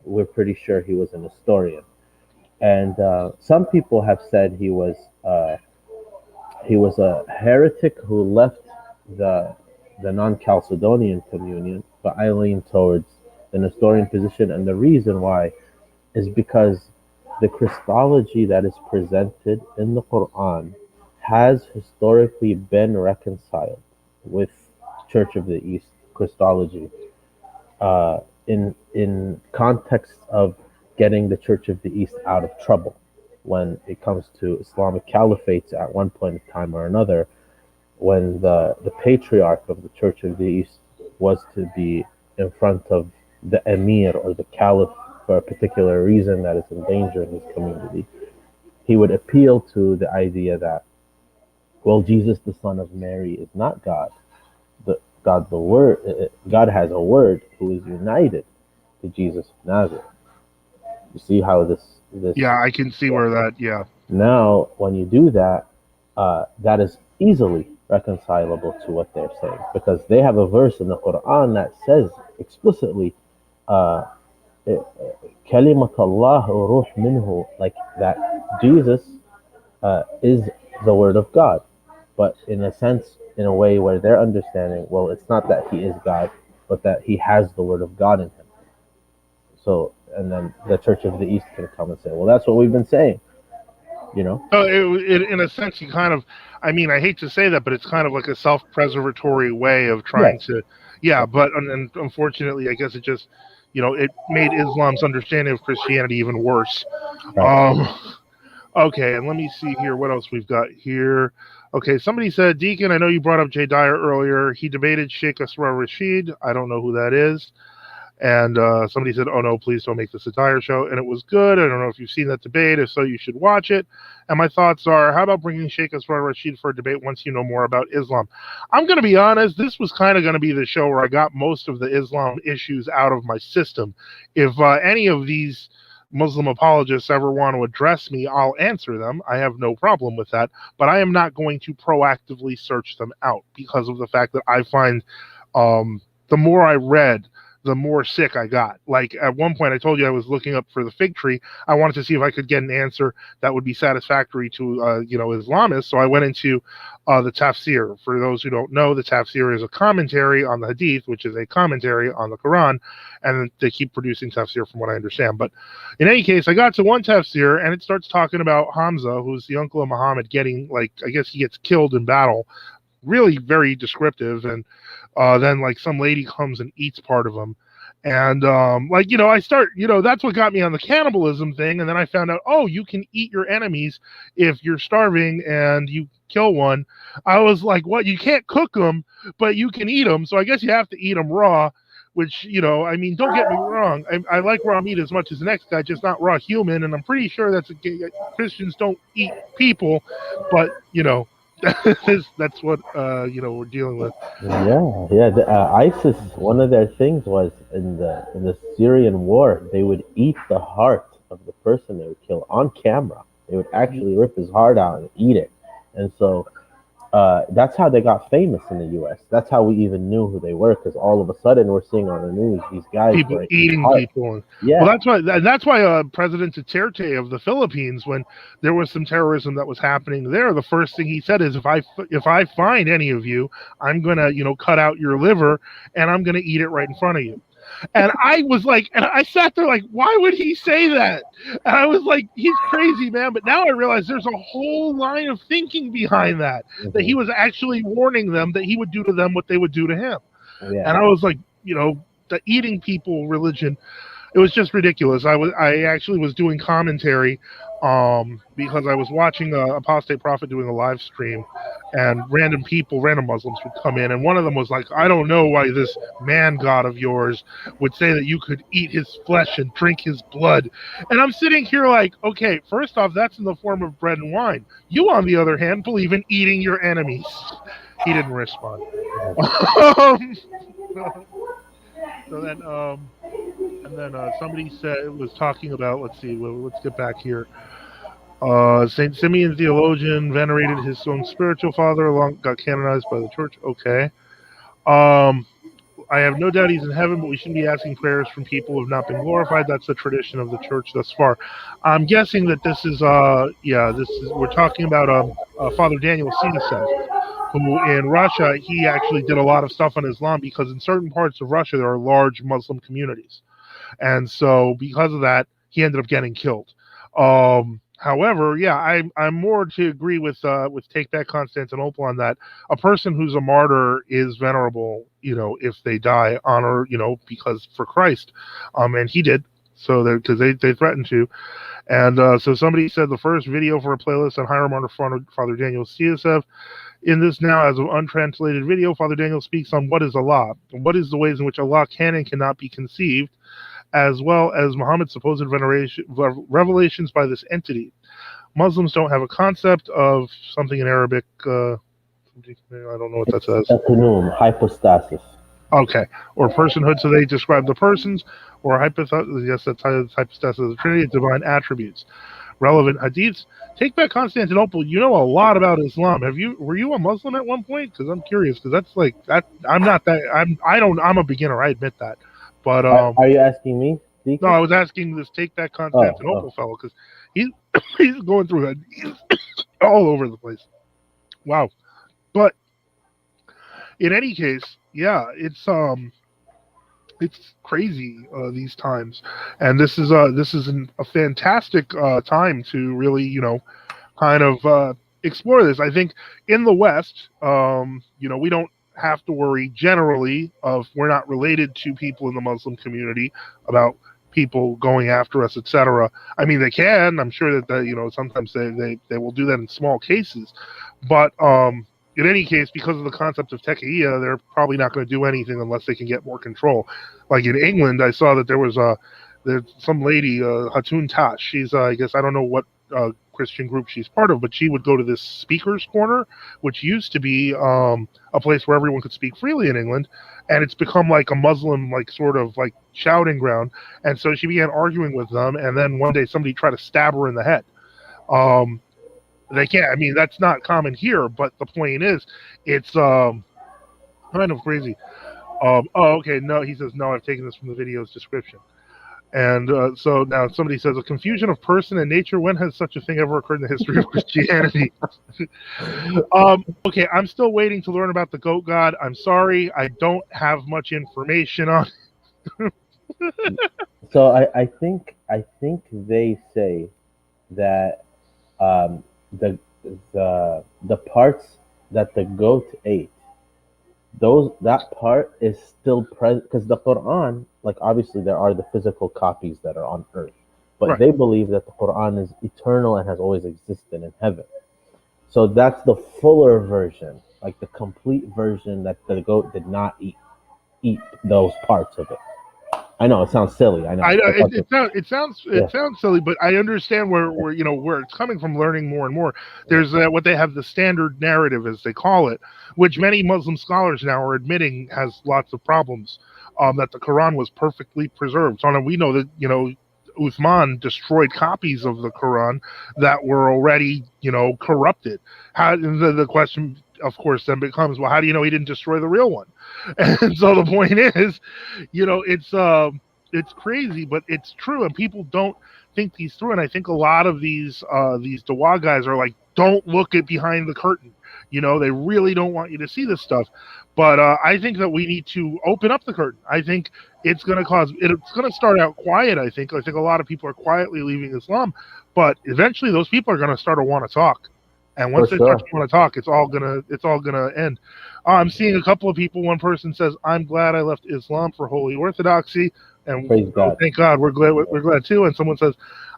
we're pretty sure he was an historian. And some people have said he was a heretic who left the non-Chalcedonian communion, but I lean towards the Nestorian position, and the reason why is because the Christology that is presented in the Quran has historically been reconciled with Church of the East Christology in context of getting the Church of the East out of trouble when it comes to Islamic caliphates at one point in time or another, when the patriarch of the Church of the East was to be in front of the emir or the caliph for a particular reason that is endangering his community, he would appeal to the idea that, well, Jesus, the son of Mary, is not God. God has a word who is united to Jesus of Nazareth. You see how this? Yeah, I can see where that. Yeah. Now, when you do that, that is easily reconcilable to what they're saying, because they have a verse in the Quran that says explicitly, "Kalimat Allah ruh minhu," like that Jesus is the word of God, but in a sense, in a way where they're understanding, well, it's not that he is God, but that he has the word of God in him. So, and then the Church of the East can come and say, well, that's what we've been saying, So in a sense, you kind of, I mean, I hate to say that, but it's kind of like a self-preservatory way of trying Yes. to, yeah. But unfortunately, I guess it just, it made Islam's understanding of Christianity even worse. Right. Okay, and let me see here what else we've got here. Okay, somebody said, Deacon, I know you brought up Jay Dyer earlier. He debated Sheikh Asrar Rashid. I don't know who that is. And somebody said, oh no, please don't make this a Dyer show. And it was good. I don't know if you've seen that debate. If so, you should watch it. And my thoughts are, how about bringing Sheikh Asrar Rashid for a debate once you know more about Islam? I'm going to be honest, this was kind of going to be the show where I got most of the Islam issues out of my system. If any of these Muslim apologists ever want to address me, I'll answer them. I have no problem with that. But I am not going to proactively search them out because of the fact that I find the more I read, the more sick I got. Like at one point, I told you I was looking up for the fig tree. I wanted to see if I could get an answer that would be satisfactory to Islamists. So I went into the tafsir. For those who don't know, the tafsir is a commentary on the Hadith, which is a commentary on the Quran, and they keep producing tafsir from what I understand. But in any case, I got to one tafsir, and it starts talking about Hamza, who's the uncle of Muhammad, getting, like, I guess he gets killed in battle. Really very descriptive. And then like some lady comes and eats part of him. And I start, that's what got me on the cannibalism thing. And then I found out, oh, you can eat your enemies if you're starving and you kill one. I was like, what? You can't cook them, but you can eat them. So I guess you have to eat them raw, which, I mean, don't get me wrong. I like raw meat as much as the next guy, just not raw human. And I'm pretty sure Christians don't eat people, but, that's what we're dealing with. Yeah. ISIS. One of their things was in the Syrian war, they would eat the heart of the person they would kill on camera. They would actually rip his heart out and eat it, and so that's how they got famous in the U.S. That's how we even knew who they were, because all of a sudden we're seeing on the news these guys people eating people. Yeah. Well, that's why President Duterte of the Philippines, when there was some terrorism that was happening there, the first thing he said is, if I find any of you, I'm gonna cut out your liver and I'm gonna eat it right in front of you. And I was like, and I sat there like, why would he say that? And I was like, he's crazy, man. But now I realize there's a whole line of thinking behind that, that he was actually warning them that he would do to them what they would do to him. Yeah. And I was like, the eating people religion, it was just ridiculous. I actually was doing commentary because I was watching Apostate Prophet doing a live stream, and random Muslims would come in, and one of them was like, I don't know why this man god of yours would say that you could eat his flesh and drink his blood. And I'm sitting here like, okay, first off, that's in the form of bread and wine. You, on the other hand, believe in eating your enemies. He didn't respond. So then, somebody was talking about, let's get back here. Saint Simeon, theologian, venerated his own spiritual father, got canonized by the church. Okay. I have no doubt he's in heaven, but we shouldn't be asking prayers from people who have not been glorified. That's the tradition of the church thus far. I'm guessing that this is, we're talking about Father Daniel Sinasev, who in Russia, he actually did a lot of stuff on Islam, because in certain parts of Russia, there are large Muslim communities. And so because of that, he ended up getting killed. However, yeah, I'm more to agree with Take Back Constantinople on that. A person who's a martyr is venerable, if they die, honor, because for Christ. And he did. So because they threatened to. And so somebody said the first video for a playlist on Higher Martyr Father Daniel Sinasev. In this now, as an untranslated video, Father Daniel speaks on what is Allah, and what is the ways in which Allah can and cannot be conceived, as well as Muhammad's supposed revelations by this entity. Muslims don't have a concept of something in Arabic. I don't know what that says. Hypostasis. Okay, or personhood. So they describe the persons, or hypostasis. Yes, that's hypostasis of the Trinity, divine attributes. Relevant hadiths. Take Back Constantinople. You know a lot about Islam. Were you a Muslim at one point? Because I'm curious. Because that's like that. I'm not that. I'm a beginner. I admit that. But are you asking me? No, I was asking this Take Back Constantinople fellow, because he's going through that. He's all over the place. Wow. But in any case, yeah, it's crazy these times, and this is a fantastic time to really kind of explore this. I think in the West, we don't have to worry generally, if we're not related to people in the Muslim community, about people going after us, etc. I mean, they can. I'm sure that sometimes they will do that in small cases, but in any case, because of the concept of tekiya, they're probably not going to do anything unless they can get more control. Like in England, I saw that there's some lady, Hatun Tash. She's, I guess, I don't know what Christian group she's part of, but she would go to this speaker's corner, which used to be a place where everyone could speak freely in England, and it's become like a Muslim, like sort of like shouting ground. And so she began arguing with them, and then one day somebody tried to stab her in the head. They can't. I mean, that's not common here, but the point is, it's kind of crazy. Okay, no, he says, no, I've taken this from the video's description. And so now somebody says, a confusion of person and nature. When has such a thing ever occurred in the history of Christianity? Okay, I'm still waiting to learn about the goat god. I'm sorry, I don't have much information on it. So I think they say that the parts that the goat ate, that part is still present, because the Quran, like, obviously there are the physical copies that are on earth, but Right. they believe that the Quran is eternal and has always existed in heaven. So that's the fuller version, like the complete version, that the goat did not eat those parts of it. I know it sounds silly. I know. It sounds silly, but I understand where it's coming from. Learning more and more, there's what they have, the standard narrative, as they call it, which many Muslim scholars now are admitting has lots of problems. That the Quran was perfectly preserved. So we know that Uthman destroyed copies of the Quran that were already corrupted. How the question, of course, then becomes, well, how do you know he didn't destroy the real one? And so the point is, it's crazy, but it's true, and people don't think these through. And I think a lot of these Dawah guys are like, don't look at behind the curtain. They really don't want you to see this stuff. But I think that we need to open up the curtain. I think it's going to start out quiet. I think a lot of people are quietly leaving Islam, but eventually those people are going to start to want to talk. And once they start to want to talk, it's all gonna end. I'm seeing a couple of people. One person says, "I'm glad I left Islam for Holy Orthodoxy," and thank God, we're glad too. And someone says,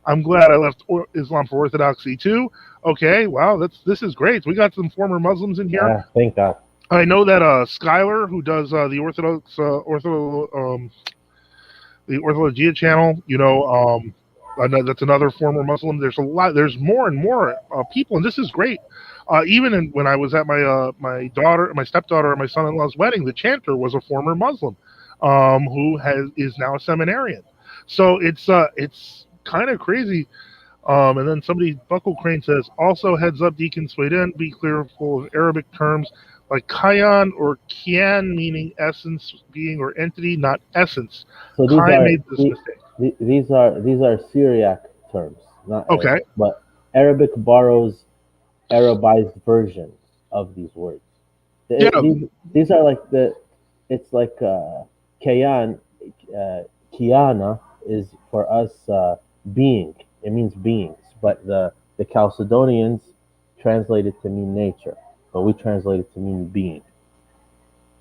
"I'm glad I left Islam for Orthodoxy too." Okay, wow, this is great. We got some former Muslims in here. Yeah, thank God. I know that Skylar, who does the Orthologia channel, that's another former Muslim. There's more and more people, and this is great. Even when I was at my stepdaughter, and my son-in-law's wedding, the chanter was a former Muslim, who is now a seminarian. So it's kind of crazy. And then Buckle Crane says, also heads up, Deacon Sbdn, be clearful of Arabic terms like kayan or kian, meaning essence, being, or entity, not essence. So made this mistake. These are Syriac terms, not okay. Arabic, but Arabic borrows Arabized versions of these words. These are like it's like kayan, kiana is for us being. It means beings, but the Chalcedonians translate it to mean nature, but we translate it to mean being.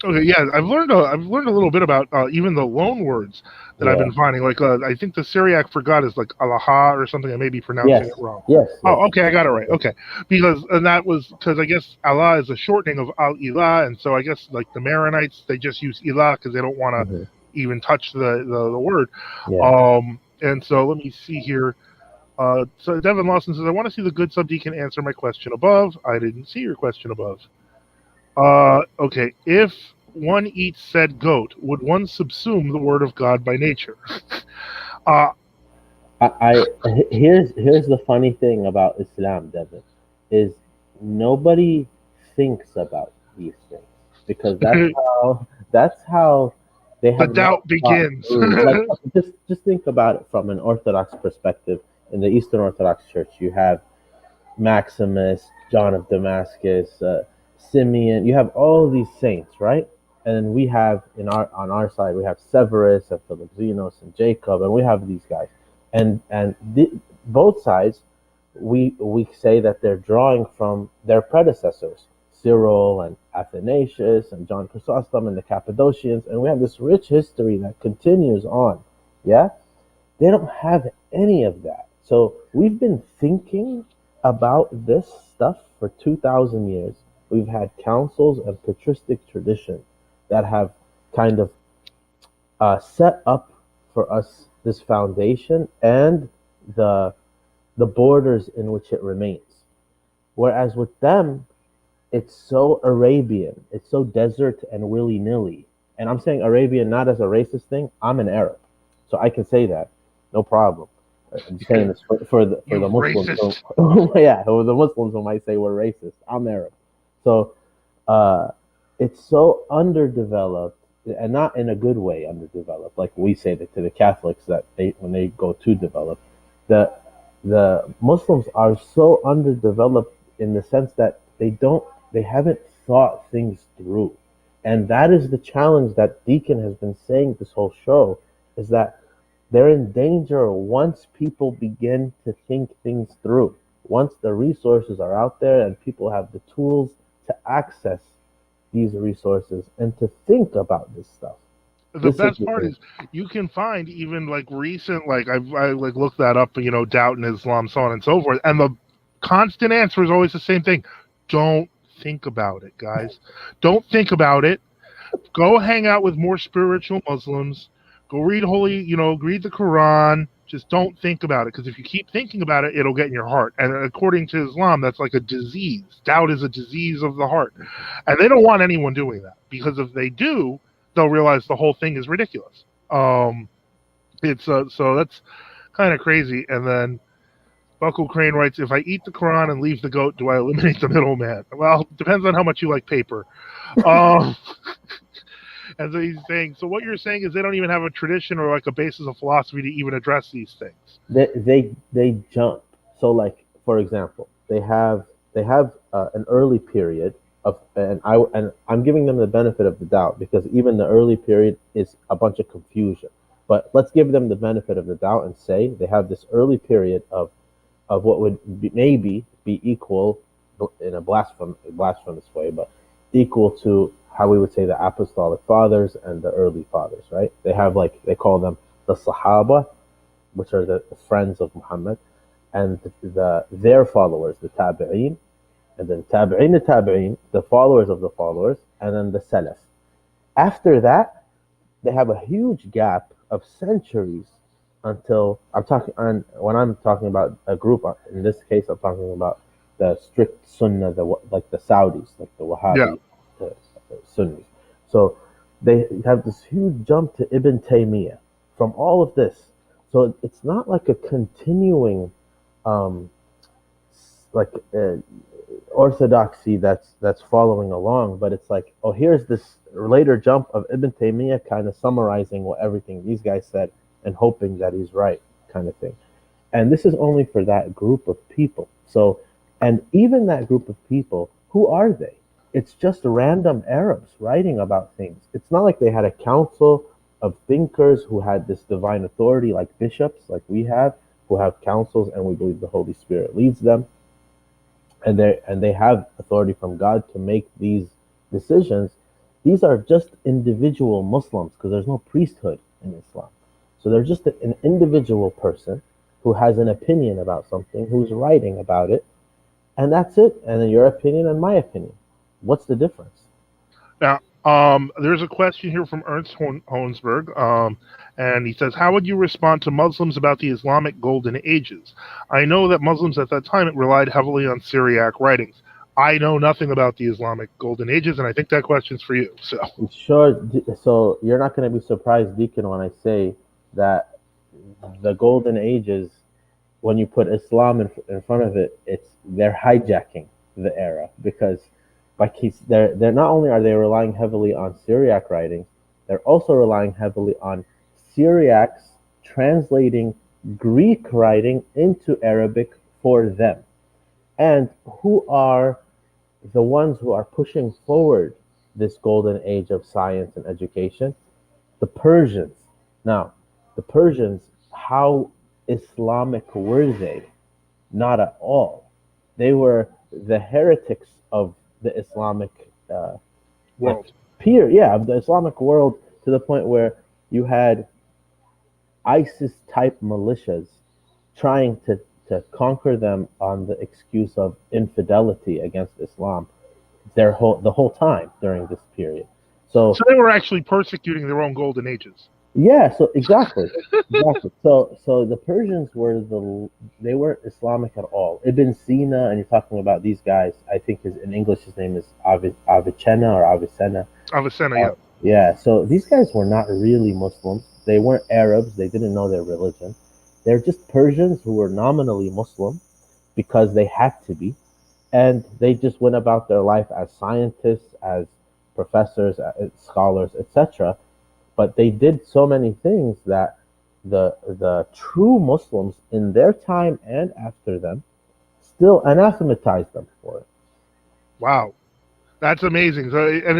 Okay, yeah, I've learned a little bit about even the loan words that I've been finding. Like, I think the Syriac for God is like Allah or something. I may be pronouncing it wrong. Yes. Oh, okay, I got it right. Okay, because I guess Allah is a shortening of Al-Ilah, and so I guess like the Maronites, they just use Ilah because they don't want to even touch the word. Yeah. And so let me see here. So Devin Lawson says, I want to see the good Sbdcn answer my question above. I didn't see your question above. Okay, if one eats said goat, would one subsume the word of God by nature? Here's the funny thing about Islam, Devin, is nobody thinks about these things, because that's how they have the doubt begins. Like, just think about it from an Orthodox perspective. In the Eastern Orthodox Church, you have Maximus, John of Damascus, Simeon. You have all these saints, right? And then we have on our side, we have Severus and Philippinos and Jacob, and we have these guys. And both sides, we say that they're drawing from their predecessors, Cyril and Athanasius and John Chrysostom and the Cappadocians, and we have this rich history that continues on. Yeah. They don't have any of that. So we've been thinking about this stuff for 2,000 years. We've had councils and patristic tradition that have kind of set up for us this foundation and the the borders in which it remains. Whereas with them, it's so Arabian, it's so desert and willy nilly. And I'm saying Arabian not as a racist thing. I'm an Arab, so I can say that, no problem. I'm saying this for the You Muslims. racist. Yeah, for the Muslims who might say we're racist. I'm Arab, so uh, it's so underdeveloped, and not in a good way underdeveloped, like we say that to the Catholics that they when they go too developed. The the Muslims are so underdeveloped in the sense that they haven't thought things through. And that is the challenge that Deacon has been saying this whole show, is that they're in danger once people begin to think things through. Once the resources are out there and people have the tools to access these resources and to think about this stuff. The This is best the part thing. is you can find even like recent, like I like looked that up, doubt in Islam, so on and so forth, and the constant answer is always the same thing: don't think about it, guys. Don't think about it. Go hang out with more spiritual Muslims. Go read read the Quran. Just don't think about it, because if you keep thinking about it, it'll get in your heart. And according to Islam, that's like a disease. Doubt is a disease of the heart, and they don't want anyone doing that, because if they do, they'll realize the whole thing is ridiculous. It's so that's kind of crazy. And then Buckle Crane writes, "If I eat the Quran and leave the goat, do I eliminate the middleman?" Well, depends on how much you like paper. Um, and so he's saying, so what you're saying is they don't even have a tradition or like a basis of philosophy to even address these things. They jump. So like for example, they have an early period of, and I'm giving them the benefit of the doubt because even the early period is a bunch of confusion. But let's give them the benefit of the doubt and say they have this early period of what would maybe be equal in a blasphemous way, but equal to how we would say the apostolic fathers and the early fathers, right? They have like they call them the Sahaba, which are the friends of Muhammad, and their followers, the Tabi'een, and then the Tabi'een, the followers of the followers, and then the Salaf. After that, they have a huge gap of centuries until I'm talking. And when I'm talking about a group, in this case, I'm talking about the strict Sunnah, like the Saudis, like the Yeah. Wahhabi uh, Sunnis. So they have this huge jump to Ibn Taymiyyah from all of this. So it's not like a continuing, um, like orthodoxy that's following along, but it's like, oh, here's this later jump of Ibn Taymiyyah kind of summarizing what everything these guys said and hoping that he's right, kind of thing. And this is only for that group of people. So, and even that group of people, who are they? It's just random Arabs writing about things. It's not like they had a council of thinkers who had this divine authority, like bishops, like we have, who have councils, and we believe the Holy Spirit leads them, and they have authority from God to make these decisions. These are just individual Muslims because there's no priesthood in Islam. So they're just an individual person who has an opinion about something, who's writing about it, and that's it. And then your opinion and my opinion. What's the difference? Now, there's a question here from Ernst Hoensberg, and he says, "How would you respond to Muslims about the Islamic Golden Ages? I know that Muslims at that time relied heavily on Syriac writings. I know nothing about the Islamic Golden Ages, and I think that question's for you." So, Sure. So you're not going to be surprised, Deacon, when I say that the Golden Ages, when you put Islam in front of it, they're hijacking the era because like they're not only are they relying heavily on Syriac writings, they're also relying heavily on Syriacs translating Greek writing into Arabic for them. And who are the ones who are pushing forward this golden age of science and education? The Persians. Now, the Persians, how Islamic were they? Not at all. They were the heretics of the Islamic, like world. peer, yeah, of the Islamic world, to the point where you had ISIS-type militias trying to conquer them on the excuse of infidelity against Islam the whole time during this period. So they were actually persecuting their own golden ages. Yeah, so exactly. So the Persians they weren't Islamic at all. Ibn Sina, and you're talking about these guys. I think in English his name is Avicenna or Avicenna. Avicenna, yeah. Yeah. So these guys were not really Muslims. They weren't Arabs. They didn't know their religion. They're just Persians who were nominally Muslim because they had to be, and they just went about their life as scientists, as professors, as scholars, etc. But they did so many things that the true Muslims in their time and after them still anathematized them for it. Wow, that's amazing. So, and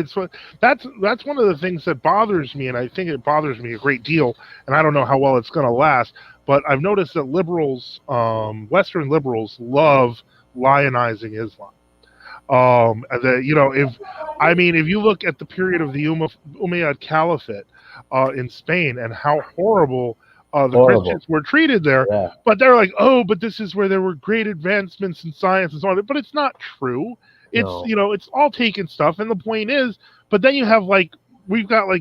that's one of the things that bothers me, and I think it bothers me a great deal. And I don't know how well it's going to last, but I've noticed that liberals, Western liberals, love lionizing Islam. If you look at the period of the Umayyad Caliphate in Spain and how horrible Christians were treated there, but they're like, oh, but this is where there were great advancements in science and so on. But it's not true. It's it's all taken stuff, and the point is, but then you have we've got I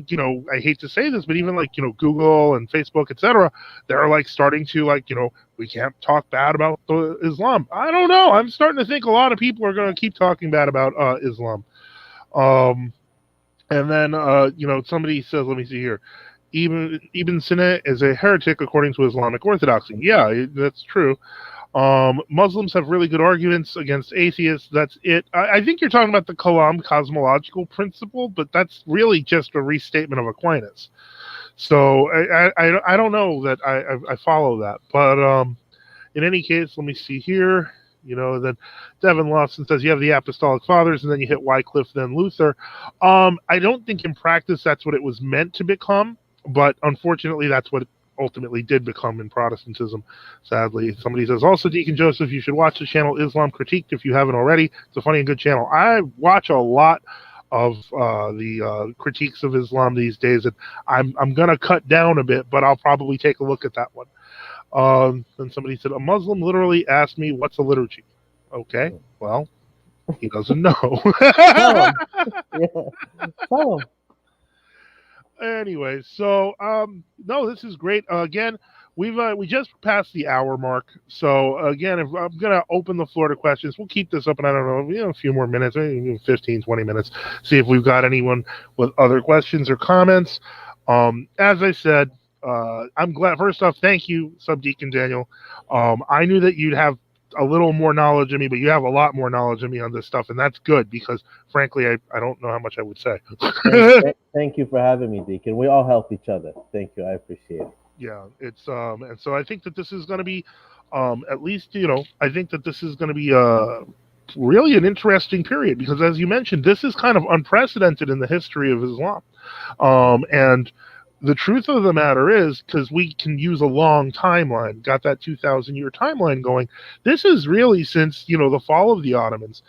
hate to say this, but even Google and Facebook, etc. They're starting to we can't talk bad about Islam. I don't know. I'm starting to think a lot of people are going to keep talking bad about Islam. And then somebody says, let me see here, Ibn Sina is a heretic according to Islamic orthodoxy. Yeah, that's true. Muslims have really good arguments against atheists. That's it. I think you're talking about the Kalam cosmological principle, but that's really just a restatement of Aquinas. So I don't know that I follow that. But in any case, let me see here. Then Devin Lawson says you have the Apostolic Fathers, and then you hit Wycliffe, then Luther. I don't think in practice that's what it was meant to become, but unfortunately that's what it ultimately did become in Protestantism, sadly. Somebody says, also, Deacon Joseph, you should watch the channel Islam Critiqued if you haven't already. It's a funny and good channel. I watch a lot of the critiques of Islam these days, and I'm going to cut down a bit, but I'll probably take a look at that one. Then somebody said, a Muslim literally asked me, what's a liturgy? Okay, well, he doesn't know. Tell him. Anyway, so no, this is great. Again, we just passed the hour mark. So again, if I'm gonna open the floor to questions, we'll keep this up, and I don't know, a few more minutes, maybe 15, 20 minutes. See if we've got anyone with other questions or comments. As I said, I'm glad. First off, thank you, Sbdcn Daniel. I knew that you'd have a little more knowledge than me, but you have a lot more knowledge than me on this stuff, and that's good because, frankly, I don't know how much I would say. Thank you for having me, Deacon. We all help each other. Thank you. I appreciate it. Yeah, it's and so I think that this is going to be, at least I think that this is going to be really an interesting period because, as you mentioned, this is kind of unprecedented in the history of Islam, and the truth of the matter is, because we can use a long timeline, got that 2,000-year timeline going, this is really since, the fall of the Ottomans.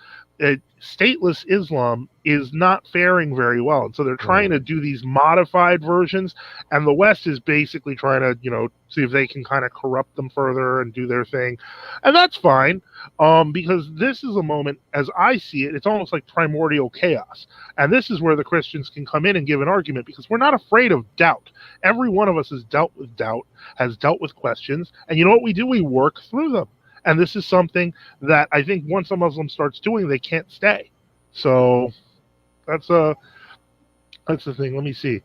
Stateless Islam is not faring very well. And so they're trying to do these modified versions, and the West is basically trying to, see if they can kind of corrupt them further and do their thing. And that's fine, because this is a moment, as I see it, it's almost like primordial chaos. And this is where the Christians can come in and give an argument, because we're not afraid of doubt. Every one of us has dealt with doubt, has dealt with questions, and you know what we do? We work through them. And this is something that I think once a Muslim starts doing, they can't stay. So that's the thing. Let me see.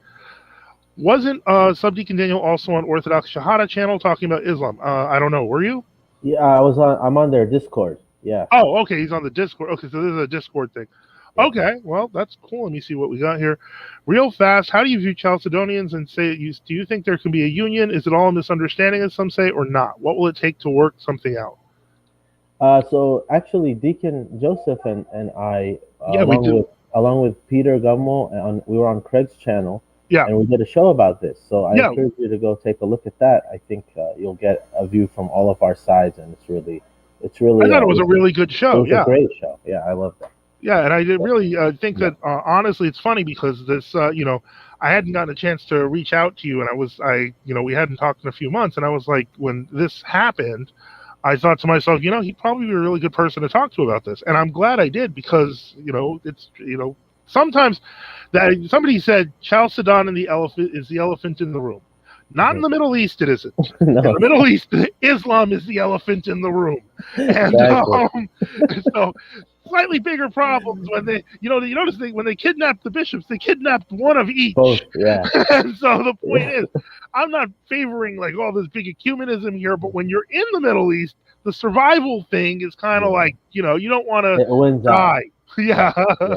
Wasn't Sbdcn Daniel also on Orthodox Shahada channel talking about Islam? I don't know. Were you? Yeah, I'm on their Discord. Yeah. Oh, okay. He's on the Discord. Okay, so this is a Discord thing. Okay, well, that's cool. Let me see what we got here. Real fast, how do you view Chalcedonians and do you think there can be a union? Is it all a misunderstanding, as some say, or not? What will it take to work something out? So actually, Deacon Joseph and I, along with Peter Gummo, we were on Craig's channel. Yeah. And we did a show about this. So I encourage you to go take a look at that. I think you'll get a view from all of our sides, and it's really. I thought it was a really good show. It was a great show. Yeah, I love that. Yeah, and I did really think that honestly, it's funny because this, I hadn't gotten a chance to reach out to you, and we hadn't talked in a few months, and I was like, when this happened, I thought to myself, he'd probably be a really good person to talk to about this, and I'm glad I did because it's sometimes that somebody said Chalcedon and the elephant is the elephant in the room. Not in the Middle East, it isn't. No. In the Middle East, Islam is the elephant in the room, and Exactly. so slightly bigger problems when they, you notice when they kidnapped the bishops, they kidnapped one of each. Both, yeah. And so the point is, I'm not favoring like all this big ecumenism here, but when you're in the Middle East, the survival thing is kind of like, you don't want to die. Yeah. Yeah.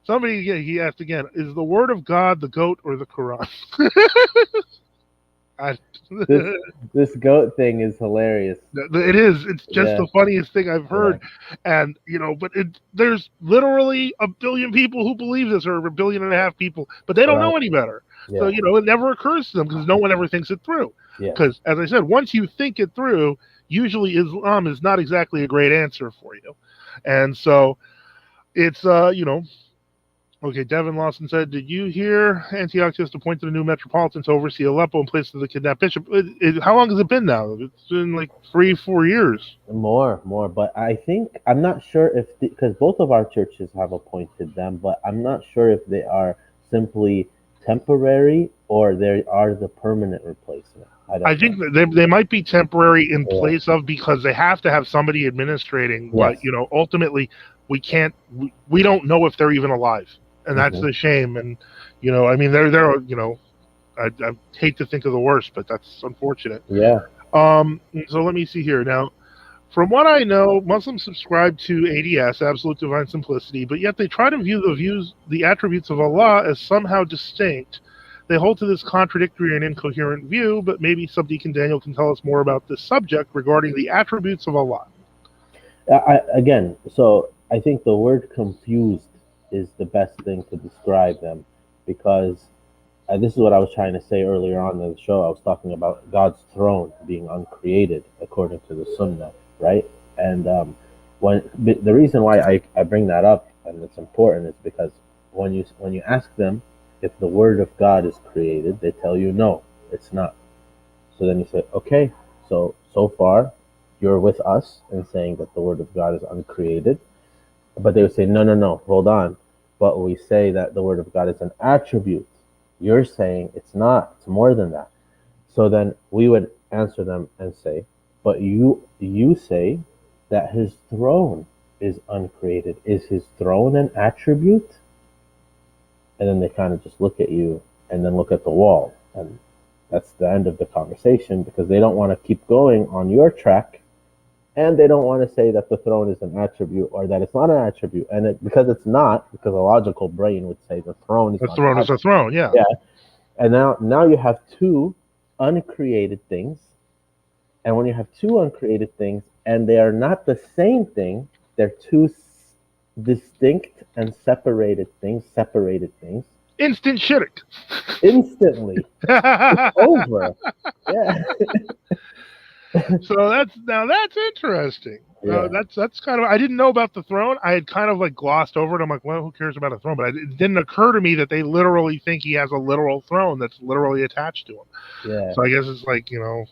Somebody, he asked again, is the word of God the goat or the Quran? This goat thing is hilarious. It is. It's just the funniest thing I've heard. Yeah. And, but there's literally 1 billion people who believe this, or 1.5 billion people, but they don't know any better. Yeah. So, it never occurs to them because no one ever thinks it through. Because, as I said, once you think it through, usually Islam is not exactly a great answer for you. And so it's, Okay, Devin Lawson said, did you hear Antiochus appointed a new metropolitan to oversee Aleppo in place of the kidnapped bishop? How long has it been now? It's been like 3-4 years. More. But I'm not sure if, because both of our churches have appointed them, but I'm not sure if they are simply temporary or they are the permanent replacement. I think they might be temporary in place of, because they have to have somebody administrating, but, ultimately we don't know if they're even alive. And that's the shame. And, they're I hate to think of the worst, but that's unfortunate. Yeah. So let me see here. Now, from what I know, Muslims subscribe to ADS, Absolute Divine Simplicity, but yet they try to view the attributes of Allah as somehow distinct. They hold to this contradictory and incoherent view, but maybe Sbdcn Daniel can tell us more about this subject regarding the attributes of Allah. I think the word confused is the best thing to describe them, because this is what I was trying to say earlier on in the show. I was talking about God's throne being uncreated according to the Sunnah, right? And the reason why I bring that up and it's important is because when you ask them if the Word of God is created, they tell you no, it's not. So then you say, okay, so far you're with us in saying that the Word of God is uncreated. But they would say, no, hold on. But we say that the Word of God is an attribute. You're saying it's not. It's more than that. So then we would answer them and say, but you say that His throne is uncreated. Is His throne an attribute? And then they kind of just look at you and then look at the wall. And that's the end of the conversation, because they don't want to keep going on your track. And they don't want to say that the throne is an attribute or that it's not an attribute. And because it's not, because a logical brain would say the throne is the throne is a throne, yeah. Yeah. And now you have two uncreated things. And when you have two uncreated things and they are not the same thing, they're two distinct and separated things. Instant shirk. Instantly. It's over. Yeah. So that's interesting. Yeah. That's kind of, I didn't know about the throne. I had kind of like glossed over it. I'm like, well, who cares about a throne? But it didn't occur to me that they literally think he has a literal throne that's literally attached to him. Yeah. So I guess it's like,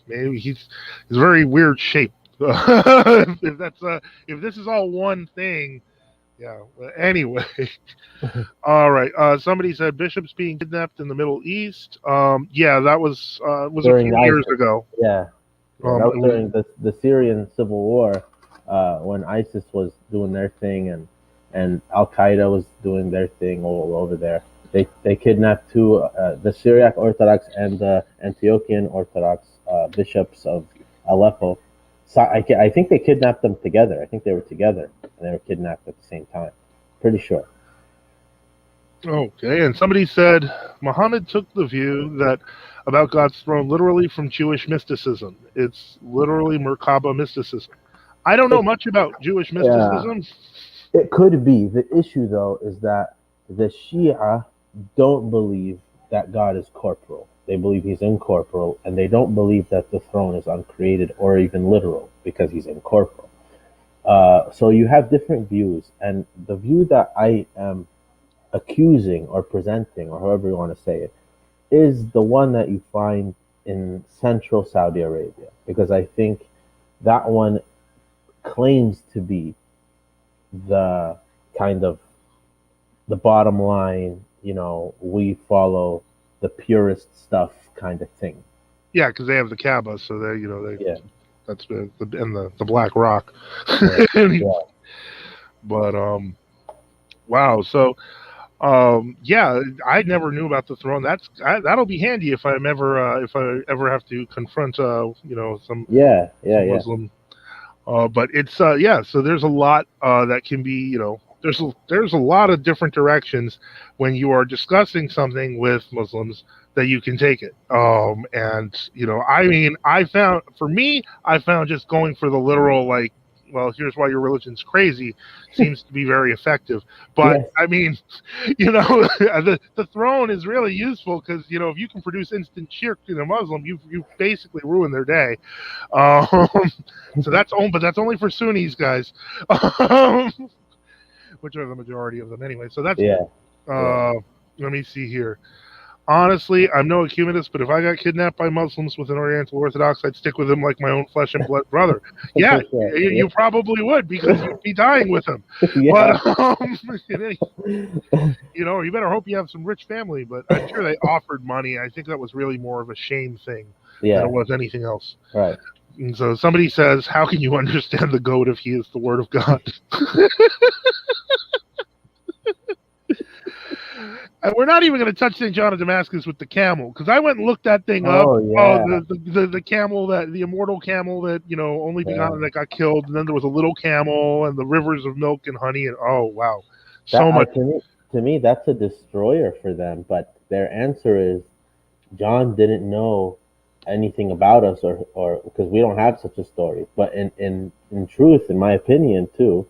maybe he's a very weird shape. If this is all one thing. Yeah. Anyway. All right. Somebody said bishops being kidnapped in the Middle East. Yeah, that was a few years ago. Yeah. That was during the Syrian civil war, when ISIS was doing their thing and Al Qaeda was doing their thing all over there. They kidnapped two, the Syriac Orthodox and the Antiochian Orthodox bishops of Aleppo. So I think they kidnapped them together. I think they were together and they were kidnapped at the same time. Pretty sure. Okay, and somebody said Muhammad took the view that about God's throne literally from Jewish mysticism. It's literally Merkaba mysticism. I don't know much about Jewish mysticism. Yeah, it could be. The issue, though, is that the Shia don't believe that God is corporal. They believe He's incorporeal, and they don't believe that the throne is uncreated or even literal, because He's incorporeal. So you have different views, and the view that I am accusing or presenting, or however you want to say it, is the one that you find in central Saudi Arabia, because I think that one claims to be the kind of the bottom line, we follow the purest stuff kind of thing. Yeah, because they have the Kaaba, so they Yeah. that's and the Black Rock. Yeah. Yeah. But wow. So yeah, I never knew about the throne. That'll be handy if if I ever have to confront some Yeah. Yeah. Yeah. Muslim. But it's yeah. So there's a lot that can be there's a lot of different directions when you are discussing something with Muslims that you can take it. And I mean, I found just going for the literal, like, well, here's why your religion's crazy, seems to be very effective. But Yes. I mean, the throne is really useful because if you can produce instant shirk in a Muslim, you've basically ruined their day. So but that's only for Sunnis, guys, which are the majority of them anyway. So that's Yeah. Yeah. let me see here. Honestly, I'm no ecumenist, but if I got kidnapped by Muslims with an Oriental Orthodox, I'd stick with him like my own flesh and blood brother. Yeah, For sure. you probably would, because you'd be dying with him. Yeah. But you better hope you have some rich family. But I'm sure they offered money. I think that was really more of a shame thing than Yeah. it was anything else. Right. And so somebody says, "How can you understand the goat if he is the word of God?" And we're not even going to touch St. John of Damascus with the camel, because I went and looked that thing up. Oh yeah. The camel, the immortal camel that only Yeah. begotten, that got killed, and then there was a little camel, and the rivers of milk and honey, and oh wow, so That much. to me that's a destroyer for them. But their answer is John didn't know anything about us, or because we don't have such a story. But in truth, in my opinion too,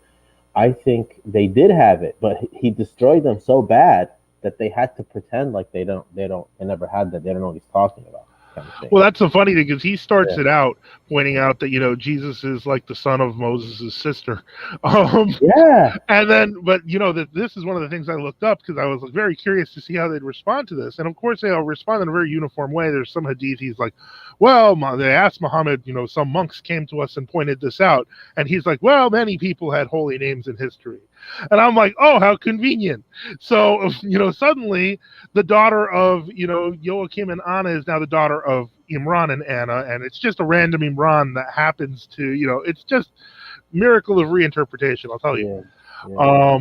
I think they did have it, but he destroyed them so bad that they had to pretend like they never had that. They don't know what he's talking about, kind of thing. Well, that's the funny thing, because he starts Yeah. it out pointing out that Jesus is like the son of Moses' sister. Yeah. And then, but that this is one of the things I looked up, because I was very curious to see how they'd respond to this. And of course, they'll respond in a very uniform way. There's some hadith. He's like, well, they asked Muhammad, some monks came to us and pointed this out. And he's like, well, many people had holy names in history. And I'm like, oh, how convenient. So, suddenly the daughter of, Joachim and Anna is now the daughter of Imran and Anna. And it's just a random Imran that happens to, it's just miracle of reinterpretation, I'll tell you. Yeah. Yeah.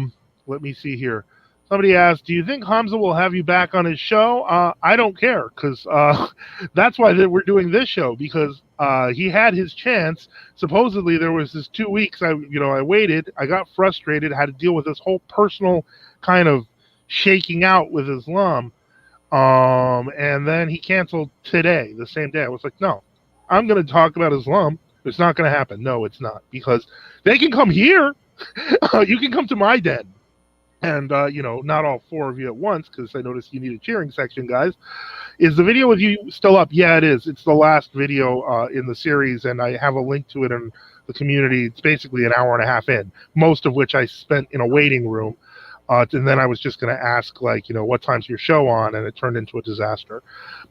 Let me see here. Somebody asked, do you think Hamza will have you back on his show? I don't care, because that's why we're doing this show, because he had his chance. Supposedly there was this 2 weeks I waited. I got frustrated, had to deal with this whole personal kind of shaking out with Islam. And then he canceled today, the same day. I was like, no, I'm going to talk about Islam. It's not going to happen. No, it's not, because they can come here. You can come to my den. And, not all four of you at once, because I noticed you need a cheering section, guys. Is the video with you still up? Yeah, it is. It's the last video in the series, and I have a link to it in the community. It's basically an hour and a half in, most of which I spent in a waiting room. And then I was just going to ask, what time's your show on? And it turned into a disaster.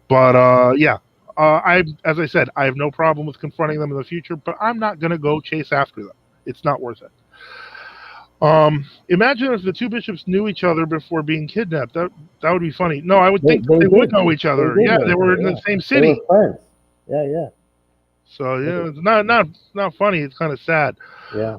But, yeah. As I said, I have no problem with confronting them in the future, but I'm not going to go chase after them. It's not worth it. Imagine if the two bishops knew each other before being kidnapped. That would be funny. No, I would think they would know each other. They were in the same city. They were friends. Yeah. So it's not funny. It's kind of sad. Yeah.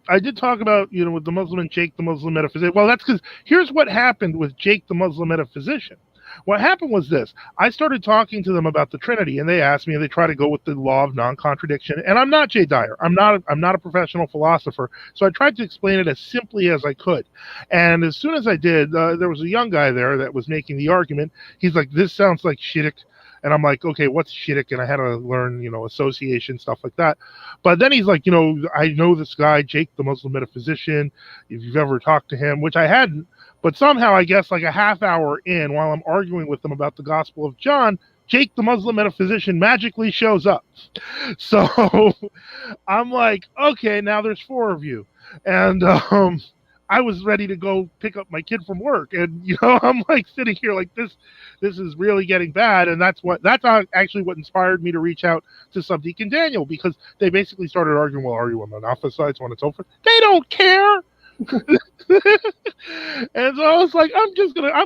I did talk about with the Muslim and Jake the Muslim metaphysician. Well, that's because here's what happened with Jake the Muslim metaphysician. What happened was this. I started talking to them about the Trinity, and they asked me, and they try to go with the law of non-contradiction. And I'm not Jay Dyer. I'm not a professional philosopher. So I tried to explain it as simply as I could. And as soon as I did, there was a young guy there that was making the argument. He's like, this sounds like shidduch. And I'm like, okay, what's shidduch? And I had to learn, association, stuff like that. But then he's like, I know this guy, Jake, the Muslim metaphysician, if you've ever talked to him, which I hadn't. But somehow, I guess, like a half hour in, while I'm arguing with them about the Gospel of John, Jake the Muslim metaphysician magically shows up. So I'm like, okay, now there's 4 of you. And I was ready to go pick up my kid from work. And, I'm like sitting here like this is really getting bad. And that's actually what inspired me to reach out to Sbdcn Daniel, because they basically started arguing, well, are you on the Alpha side, so on and so forth. They don't care. And so I was like, I'm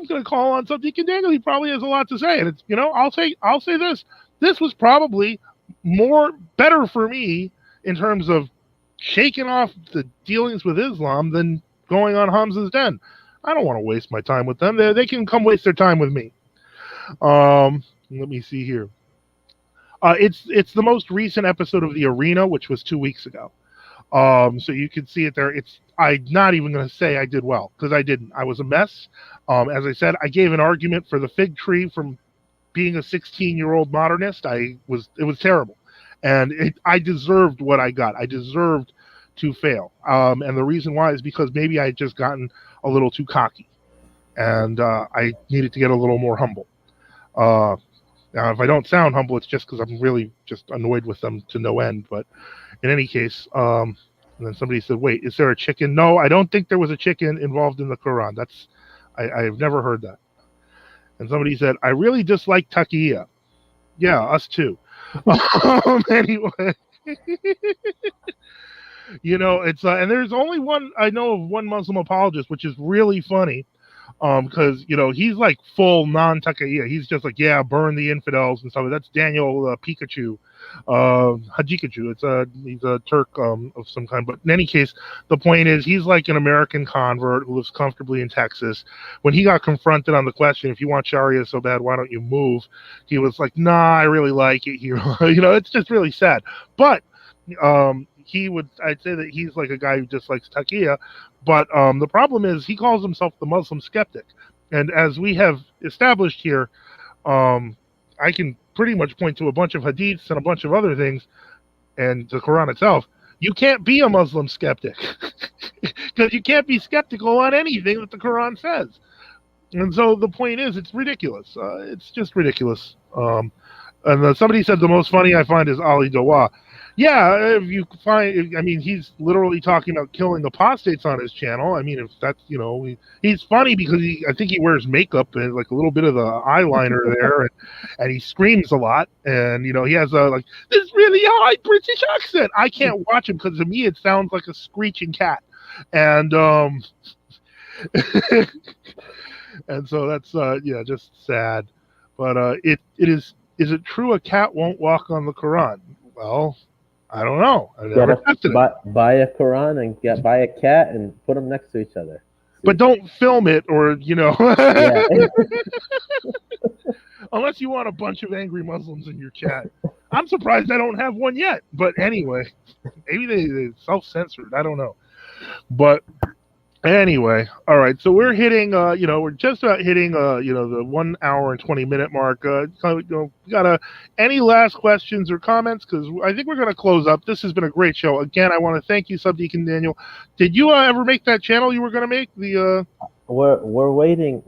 gonna call on Sbdcn Daniel. He probably has a lot to say. And it's, I'll say this was probably better for me in terms of shaking off the dealings with Islam than going on Hamza's Den. I don't want to waste my time with them. They can come waste their time with me. Let me see here. It's the most recent episode of The Arena, which was 2 weeks ago. So you can see it there. I'm not even going to say I did well, because I didn't. I was a mess. As I said, I gave an argument for the fig tree from being a 16-year-old modernist. It was terrible. And I deserved what I got. I deserved to fail. And the reason why is because maybe I had just gotten a little too cocky. And I needed to get a little more humble. Now, if I don't sound humble, it's just because I'm really just annoyed with them to no end. But in any case, and then somebody said, wait, is there a chicken? No, I don't think there was a chicken involved in the Quran. I've never heard that. And somebody said, I really dislike taqiyya. Yeah, us too. Anyway, it's and there's only one I know of, one Muslim apologist, which is really funny. Because he's like full non-taqiyya. He's just like, yeah, burn the infidels and stuff. That's Daniel Pikachu, Hajikachu. He's a Turk of some kind. But in any case, the point is, he's like an American convert who lives comfortably in Texas. When he got confronted on the question, if you want Sharia so bad, why don't you move? He was like, nah, I really like it here. It's just really sad. But I'd say that he's like a guy who dislikes taqiyya. But the problem is, he calls himself the Muslim skeptic. And as we have established here, I can pretty much point to a bunch of hadiths and a bunch of other things and the Quran itself. You can't be a Muslim skeptic because you can't be skeptical on anything that the Quran says. And so the point is, it's ridiculous. It's just ridiculous. And somebody said the most funny I find is Ali Dawah. Yeah, if you find, he's literally talking about killing apostates on his channel. If that's, he's funny because I think he wears makeup and like a little bit of the eyeliner there, and he screams a lot, and he has this really high British accent. I can't watch him because to me it sounds like a screeching cat, and and so that's just sad. But it is it true a cat won't walk on the Quran? Well, I don't know. I never tested it. Buy a Quran and buy a cat and put them next to each other. But don't film it, or Yeah. Unless you want a bunch of angry Muslims in your chat. I'm surprised I don't have one yet. But anyway, maybe they self-censored. I don't know. But anyway, all right. So we're hitting, we're just about hitting, the 1 hour and 20 minute mark. Any last questions or comments? Because I think we're going to close up. This has been a great show. Again, I want to thank you, Sbdcn Daniel. Did you ever make that channel you were going to make? We're waiting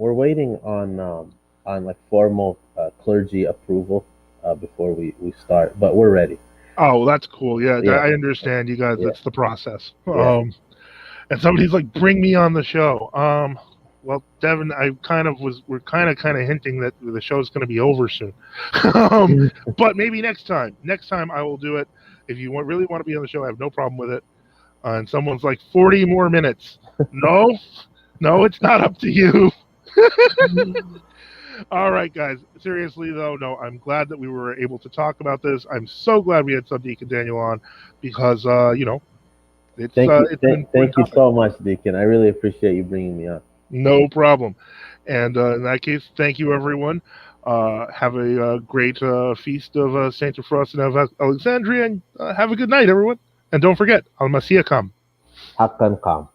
on like formal clergy approval before we start, but we're ready. Oh, that's cool. Yeah. I understand you guys. That's the process. Yeah. And somebody's like, bring me on the show. Well, Devin, we're kind of hinting that the show's going to be over soon. But maybe next time. Next time I will do it. If you really want to be on the show, I have no problem with it. And someone's like, 40 more minutes. No, it's not up to you. All right, guys. Seriously, though, no, I'm glad that we were able to talk about this. I'm so glad we had Sbdcn Daniel on because, Thank you so much, Deacon. I really appreciate you bringing me on. No problem. And in that case, thank you, everyone. Have a great feast of Saint Frost and of Alexandria, and have a good night, everyone. And don't forget, Al-Masih Kam. Hakan Kam.